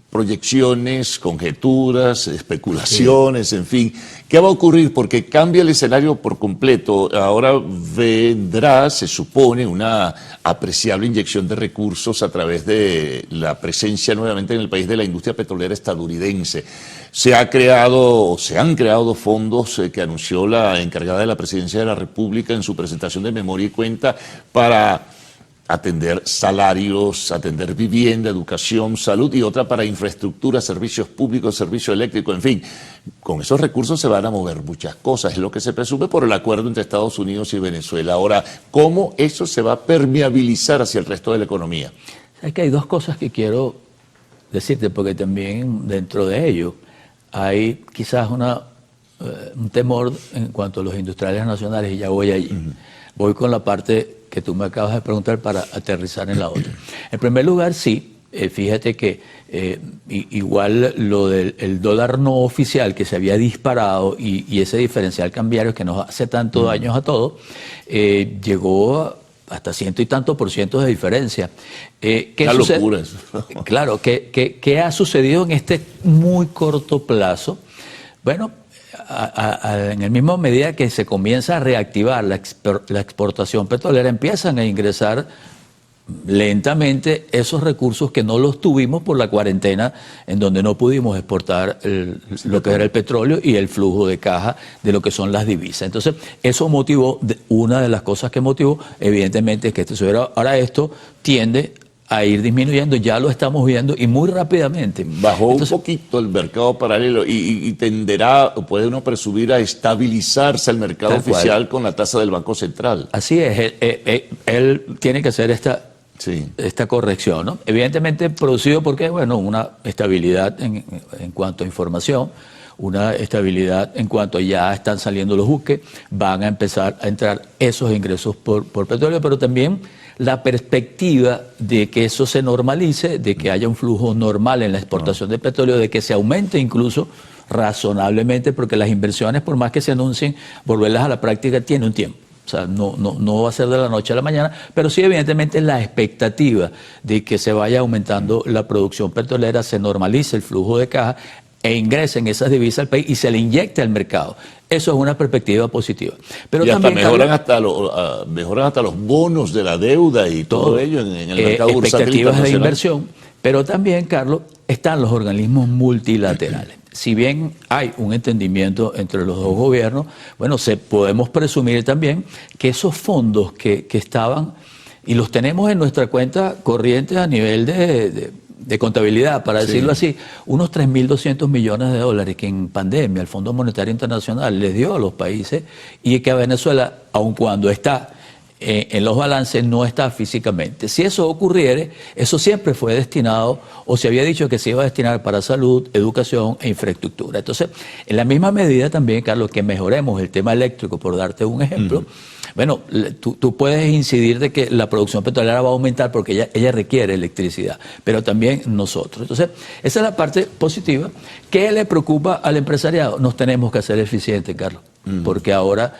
proyecciones, conjeturas, especulaciones, en fin. ¿Qué va a ocurrir? Porque cambia el escenario por completo. Ahora vendrá, se supone, una apreciable inyección de recursos a través de la presencia nuevamente en el país de la industria petrolera estadounidense. Se han creado fondos que anunció la encargada de la Presidencia de la República en su presentación de memoria y cuenta para atender salarios, atender vivienda, educación, salud y otra para infraestructura, servicios públicos, servicio eléctrico, en fin. Con esos recursos se van a mover muchas cosas, es lo que se presume por el acuerdo entre Estados Unidos y Venezuela. Ahora, ¿cómo eso se va a permeabilizar hacia el resto de la economía? Es que hay dos cosas que quiero decirte, porque también dentro de ello hay quizás un temor en cuanto a los industriales nacionales, y ya voy allí. Voy con la parte que tú me acabas de preguntar para aterrizar en la otra. En primer lugar, sí, fíjate que igual lo del dólar no oficial que se había disparado y ese diferencial cambiario que nos hace tanto daños a todos, llegó hasta 100 y tantos % de diferencia. Una locura eso. Claro, ¿qué ha sucedido en este muy corto plazo? Bueno, en la misma medida que se comienza a reactivar la exportación petrolera, empiezan a ingresar lentamente esos recursos que no los tuvimos por la cuarentena, en donde no pudimos exportar lo que era el petróleo y el flujo de caja de lo que son las divisas. Entonces, eso motivó, una de las cosas que motivó, evidentemente, es que esto subiera. Ahora esto tiende a ir disminuyendo, ya lo estamos viendo y muy rápidamente. Bajó un poquito el mercado paralelo y tenderá, o puede uno presumir, a estabilizarse el mercado oficial con la tasa del Banco Central. Así es, él tiene que hacer esta corrección, ¿no? Evidentemente producido porque, bueno, una estabilidad en cuanto a información, una estabilidad en cuanto ya están saliendo los buques, van a empezar a entrar esos ingresos por petróleo, pero también la perspectiva de que eso se normalice, de que haya un flujo normal en la exportación de petróleo, de que se aumente incluso razonablemente, porque las inversiones, por más que se anuncien, volverlas a la práctica tiene un tiempo. O sea, no va a ser de la noche a la mañana, pero sí evidentemente la expectativa de que se vaya aumentando la producción petrolera, se normalice el flujo de caja. e ingresen esas divisas al país y se le inyecte al mercado. Eso es una perspectiva positiva. Pero y hasta también, mejoran, Carlos, mejoran hasta los bonos de la deuda y todo ello en el mercado bursátil expectativas de internacional. inversión. Pero también, Carlos, están los organismos multilaterales. Si bien hay un entendimiento entre los dos gobiernos, bueno, podemos presumir también que esos fondos que estaban, y los tenemos en nuestra cuenta corriente a nivel de contabilidad, para decirlo así, unos 3.200 millones de dólares que en pandemia el Fondo Monetario Internacional les dio a los países y que a Venezuela, aun cuando está en los balances, no está físicamente. Si eso ocurriere, eso siempre fue destinado, o se había dicho que se iba a destinar para salud, educación e infraestructura. Entonces, en la misma medida también, Carlos, que mejoremos el tema eléctrico, por darte un ejemplo, bueno, tú puedes incidir de que la producción petrolera va a aumentar porque ella requiere electricidad, pero también nosotros. Entonces, esa es la parte positiva. ¿Qué le preocupa al empresariado? Nos tenemos que hacer eficientes, Carlos, porque ahora,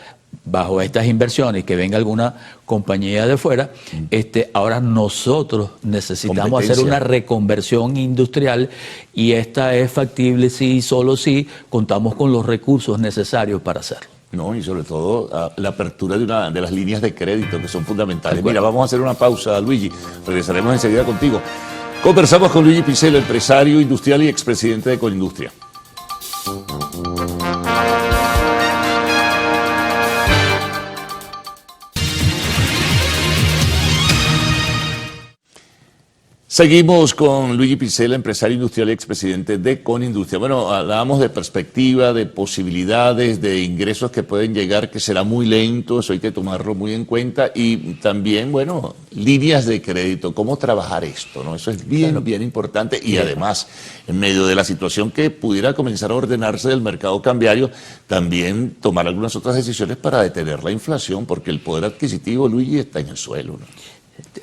bajo estas inversiones, que venga alguna compañía de fuera, ahora nosotros necesitamos hacer una reconversión industrial y esta es factible si solo si contamos con los recursos necesarios para hacerlo. No, y sobre todo la apertura de las líneas de crédito que son fundamentales. Mira, vamos a hacer una pausa, Luigi. Regresaremos enseguida contigo. Conversamos con Luigi Picelo, empresario industrial y expresidente de Colindustria. Seguimos con Luigi Picelo, empresario industrial y expresidente de Colindustria. Bueno, hablábamos de perspectiva, de posibilidades, de ingresos que pueden llegar, que será muy lento, eso hay que tomarlo muy en cuenta. Y también, bueno, líneas de crédito, cómo trabajar esto, ¿no? Eso es bien, bien importante. Y además, en medio de la situación que pudiera comenzar a ordenarse del mercado cambiario, también tomar algunas otras decisiones para detener la inflación, porque el poder adquisitivo, Luigi, está en el suelo, ¿no?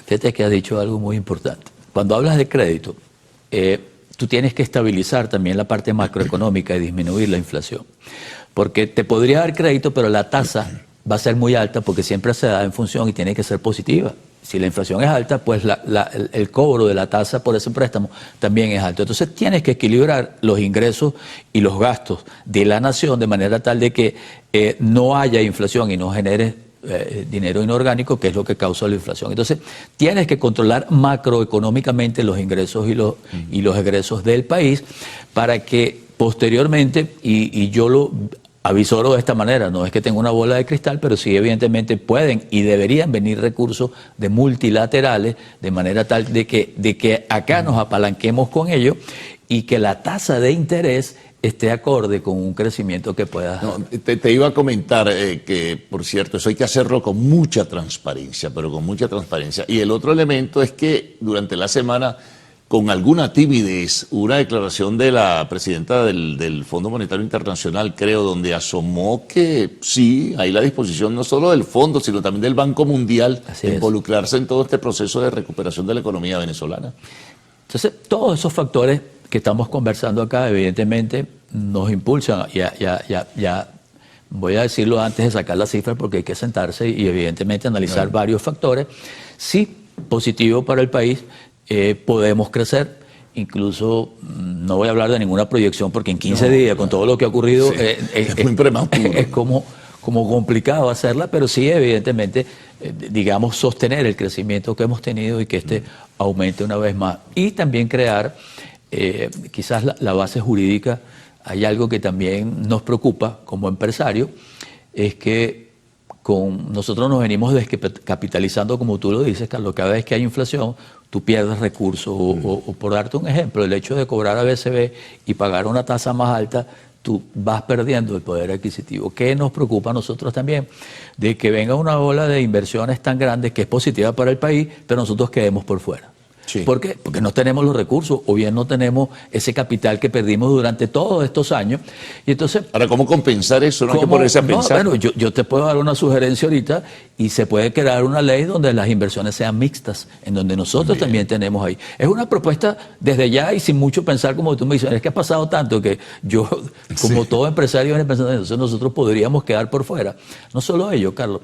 Fíjate que has dicho algo muy importante. Cuando hablas de crédito, tú tienes que estabilizar también la parte macroeconómica y disminuir la inflación. Porque te podría dar crédito, pero la tasa va a ser muy alta porque siempre se da en función y tiene que ser positiva. Si la inflación es alta, pues el cobro de la tasa por ese préstamo también es alto. Entonces tienes que equilibrar los ingresos y los gastos de la nación de manera tal de que no haya inflación y no genere dinero inorgánico, que es lo que causa la inflación. Entonces, tienes que controlar macroeconómicamente los ingresos y los egresos del país para que posteriormente, y yo lo avisoro de esta manera, no es que tenga una bola de cristal, pero sí evidentemente pueden y deberían venir recursos de multilaterales de manera tal de que acá nos apalanquemos con ello y que la tasa de interés esté acorde con un crecimiento que pueda... No, te iba a comentar que, por cierto, eso hay que hacerlo con mucha transparencia, pero con mucha transparencia. Y el otro elemento es que durante la semana, con alguna timidez, una declaración de la presidenta del Fondo Monetario Internacional, creo, donde asomó que sí, hay la disposición no solo del fondo, sino también del Banco Mundial de involucrarse en todo este proceso de recuperación de la economía venezolana. Entonces, todos esos factores que estamos conversando acá, evidentemente, nos impulsan. Ya voy a decirlo antes de sacar las cifras porque hay que sentarse y evidentemente analizar varios factores. Sí, positivo para el país, podemos crecer. Incluso no voy a hablar de ninguna proyección porque en 15 días, con todo lo que ha ocurrido, es muy prematuro. Es como complicado hacerla, pero sí, evidentemente, digamos, sostener el crecimiento que hemos tenido y que este aumente una vez más. Y también crear quizás la base jurídica. Hay algo que también nos preocupa como empresario, es que nosotros nos venimos descapitalizando, como tú lo dices, Carlos. Cada vez que hay inflación, tú pierdes recursos. O por darte un ejemplo, el hecho de cobrar a BCB y pagar una tasa más alta, tú vas perdiendo el poder adquisitivo. ¿Qué nos preocupa a nosotros también? De que venga una ola de inversiones tan grande que es positiva para el país, pero nosotros quedemos por fuera. Sí. ¿Por qué? Porque no tenemos los recursos o bien no tenemos ese capital que perdimos durante todos estos años. Y entonces, ahora, ¿cómo compensar eso? No hay que ponerse a pensar. Bueno, yo te puedo dar una sugerencia ahorita y se puede crear una ley donde las inversiones sean mixtas, en donde nosotros también tenemos ahí. Es una propuesta desde ya y sin mucho pensar, como tú me dices, es que ha pasado tanto que yo, como todo empresario, entonces nosotros podríamos quedar por fuera. No solo ello, Carlos.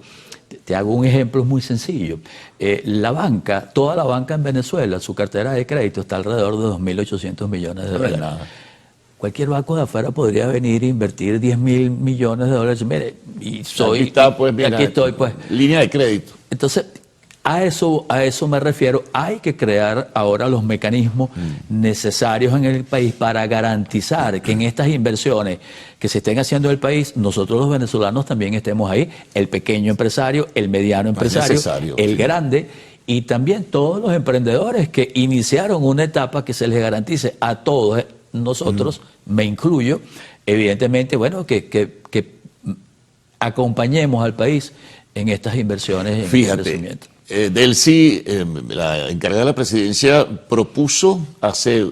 Te hago un ejemplo muy sencillo. La banca, toda la banca en Venezuela, su cartera de crédito está alrededor de 2.800 millones de dólares. cualquier banco de afuera podría venir e invertir 10.000 millones de dólares. Mire, y soy, aquí está, pues, mira, aquí estoy, pues. Línea de crédito. Entonces, a eso me refiero. Hay que crear ahora los mecanismos necesarios en el país para garantizar que en estas inversiones que se estén haciendo en el país, nosotros los venezolanos también estemos ahí, el pequeño empresario, el mediano empresario, el grande, y también todos los emprendedores que iniciaron una etapa que se les garantice a todos nosotros, me incluyo, evidentemente, bueno, que acompañemos al país en estas inversiones en crecimiento. Delcy, la encargada de la presidencia, propuso hace,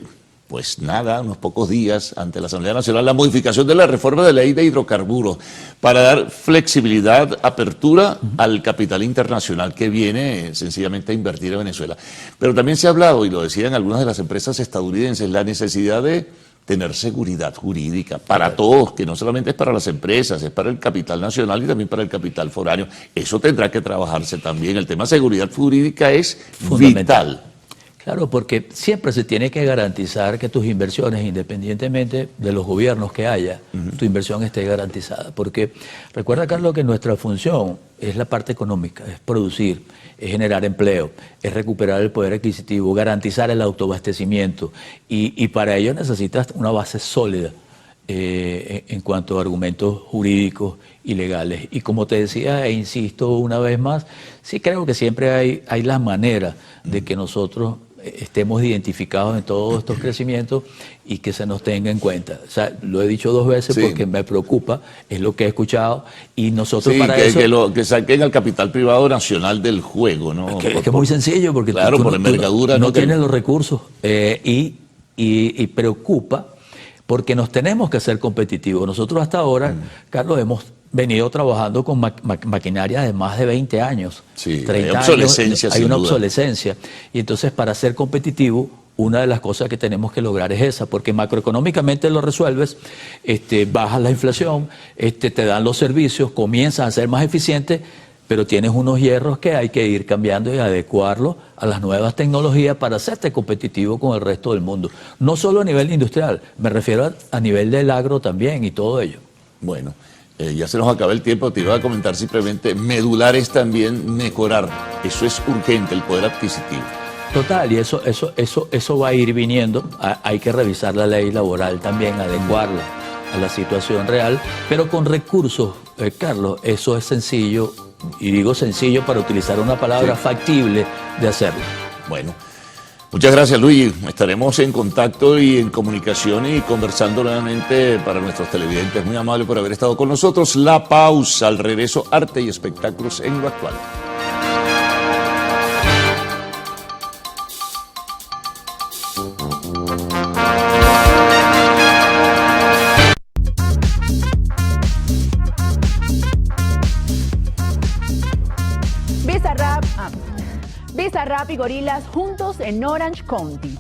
pues nada, unos pocos días ante la Asamblea Nacional la modificación de la reforma de ley de hidrocarburos para dar flexibilidad, apertura al capital internacional que viene sencillamente a invertir en Venezuela. Pero también se ha hablado, y lo decían algunas de las empresas estadounidenses, la necesidad de tener seguridad jurídica para todos, que no solamente es para las empresas, es para el capital nacional y también para el capital foráneo. Eso tendrá que trabajarse también. El tema de seguridad jurídica es vital. Claro, porque siempre se tiene que garantizar que tus inversiones, independientemente de los gobiernos que haya, tu inversión esté garantizada. Porque recuerda, Carlos, que nuestra función es la parte económica, es producir, es generar empleo, es recuperar el poder adquisitivo, garantizar el autoabastecimiento. Y para ello necesitas una base sólida en cuanto a argumentos jurídicos y legales. Y como te decía, e insisto una vez más, sí creo que siempre hay la manera de que nosotros estemos identificados en todos estos crecimientos y que se nos tenga en cuenta. O sea, lo he dicho 2 veces porque me preocupa, es lo que he escuchado, y nosotros para eso... Que saquen al capital privado nacional del juego, ¿no? Es que es muy sencillo, porque claro, por envergadura no tienes los recursos, y preocupa porque nos tenemos que hacer competitivos. Nosotros hasta ahora, Carlos, hemos venido trabajando con maquinaria de más de 20 años, 30 hay obsolescencia, años, hay una obsolescencia. Y entonces, para ser competitivo, una de las cosas que tenemos que lograr es esa, porque macroeconómicamente lo resuelves, bajas la inflación, te dan los servicios, comienzas a ser más eficiente, pero tienes unos hierros que hay que ir cambiando y adecuarlos a las nuevas tecnologías para hacerte competitivo con el resto del mundo. No solo a nivel industrial, me refiero a nivel del agro también y todo ello. Bueno, ya se nos acaba el tiempo, te iba a comentar simplemente, medular es también mejorar, eso es urgente, el poder adquisitivo. Total, y eso va a ir viniendo. Hay que revisar la ley laboral también, adecuarla a la situación real, pero con recursos, Carlos, eso es sencillo, y digo sencillo para utilizar una palabra factible de hacerlo. Bueno, muchas gracias, Luigi. Estaremos en contacto y en comunicación y conversando nuevamente para nuestros televidentes. Muy amable por haber estado con nosotros. La pausa, al regreso, arte y espectáculos en lo actual. Bizarrap y Gorillaz juntos en Orange County.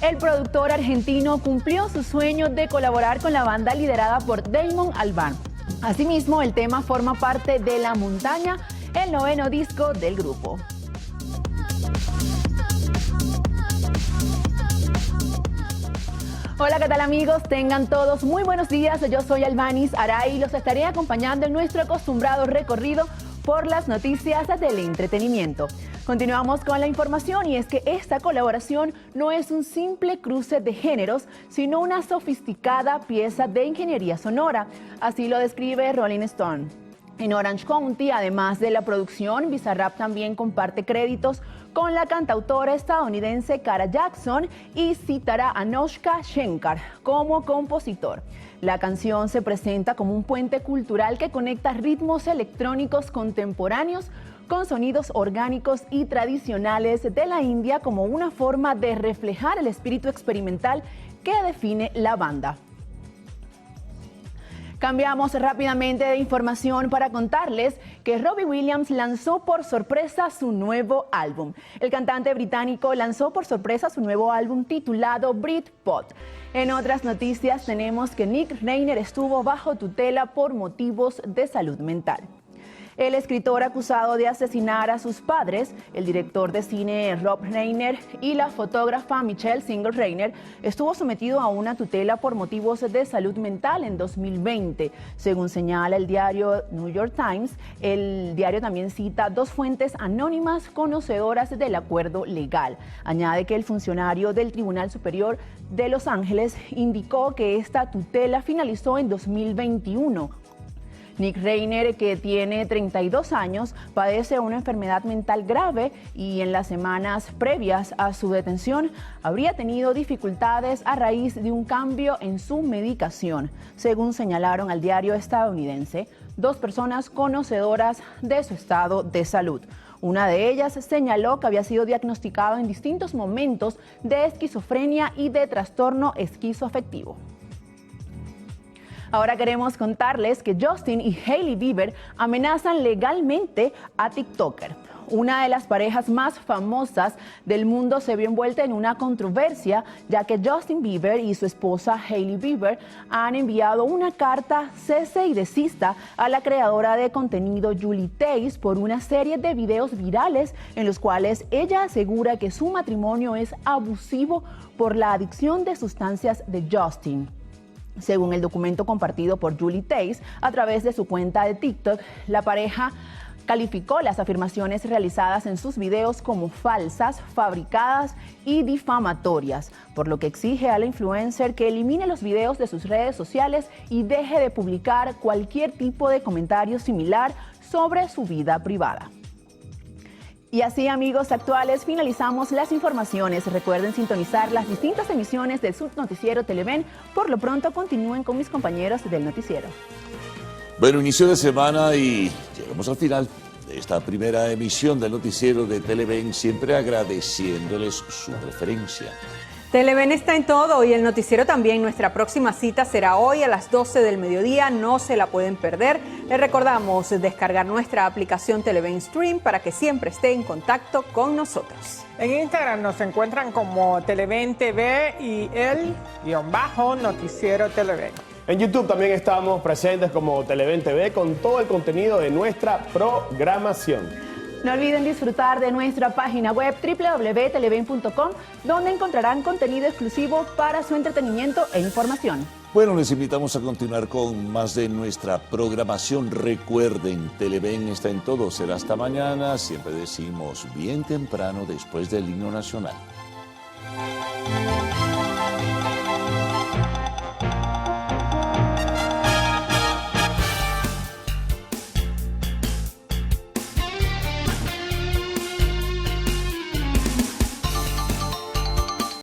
El productor argentino cumplió su sueño de colaborar con la banda liderada por Damon Albarn. Asimismo, el tema forma parte de La Montaña, el 9º disco del grupo. Hola, ¿qué tal, amigos? Tengan todos muy buenos días. Yo soy Alvanis Aray y los estaré acompañando en nuestro acostumbrado recorrido por las noticias del entretenimiento. Continuamos con la información, y es que esta colaboración no es un simple cruce de géneros, sino una sofisticada pieza de ingeniería sonora. Así lo describe Rolling Stone. En Orange County, además de la producción, Bizarrap también comparte créditos con la cantautora estadounidense Cara Jackson y citará a Anushka Shankar como compositor. La canción se presenta como un puente cultural que conecta ritmos electrónicos contemporáneos con sonidos orgánicos y tradicionales de la India, como una forma de reflejar el espíritu experimental que define la banda. Cambiamos rápidamente de información para contarles que Robbie Williams lanzó por sorpresa su nuevo álbum. El cantante británico lanzó por sorpresa su nuevo álbum titulado Britpop. En otras noticias tenemos que Nick Reiner estuvo bajo tutela por motivos de salud mental. El escritor acusado de asesinar a sus padres, el director de cine Rob Reiner y la fotógrafa Michelle Singer Reiner estuvo sometido a una tutela por motivos de salud mental en 2020. Según señala el diario New York Times, el diario también cita 2 fuentes anónimas conocedoras del acuerdo legal. Añade que el funcionario del Tribunal Superior de Los Ángeles indicó que esta tutela finalizó en 2021. Nick Reiner, que tiene 32 años, padece una enfermedad mental grave y en las semanas previas a su detención habría tenido dificultades a raíz de un cambio en su medicación, según señalaron al diario estadounidense 2 personas conocedoras de su estado de salud. Una de ellas señaló que había sido diagnosticado en distintos momentos de esquizofrenia y de trastorno esquizoafectivo. Ahora queremos contarles que Justin y Hailey Bieber amenazan legalmente a TikToker. Una de las parejas más famosas del mundo se vio envuelta en una controversia, ya que Justin Bieber y su esposa Hailey Bieber han enviado una carta cese y desista a la creadora de contenido Julie Tays por una serie de videos virales en los cuales ella asegura que su matrimonio es abusivo por la adicción de sustancias de Justin. Según el documento compartido por Julie Tays a través de su cuenta de TikTok, la pareja calificó las afirmaciones realizadas en sus videos como falsas, fabricadas y difamatorias, por lo que exige a la influencer que elimine los videos de sus redes sociales y deje de publicar cualquier tipo de comentario similar sobre su vida privada. Y así, amigos actuales, finalizamos las informaciones. Recuerden sintonizar las distintas emisiones del subnoticiero Televen. Por lo pronto, continúen con mis compañeros del noticiero. Bueno, inicio de semana y llegamos al final de esta primera emisión del noticiero de Televen, siempre agradeciéndoles su preferencia. Televen está en todo y el noticiero también. Nuestra próxima cita será hoy a las 12 del mediodía, no se la pueden perder. Les recordamos descargar nuestra aplicación Televen Stream para que siempre esté en contacto con nosotros. En Instagram nos encuentran como Televen TV y el _noticiero Televen. En YouTube también estamos presentes como Televen TV con todo el contenido de nuestra programación. No olviden disfrutar de nuestra página web www.televen.com, donde encontrarán contenido exclusivo para su entretenimiento e información. Bueno, les invitamos a continuar con más de nuestra programación. Recuerden, Televen está en todo. Será hasta mañana. Siempre decimos bien temprano después del himno nacional.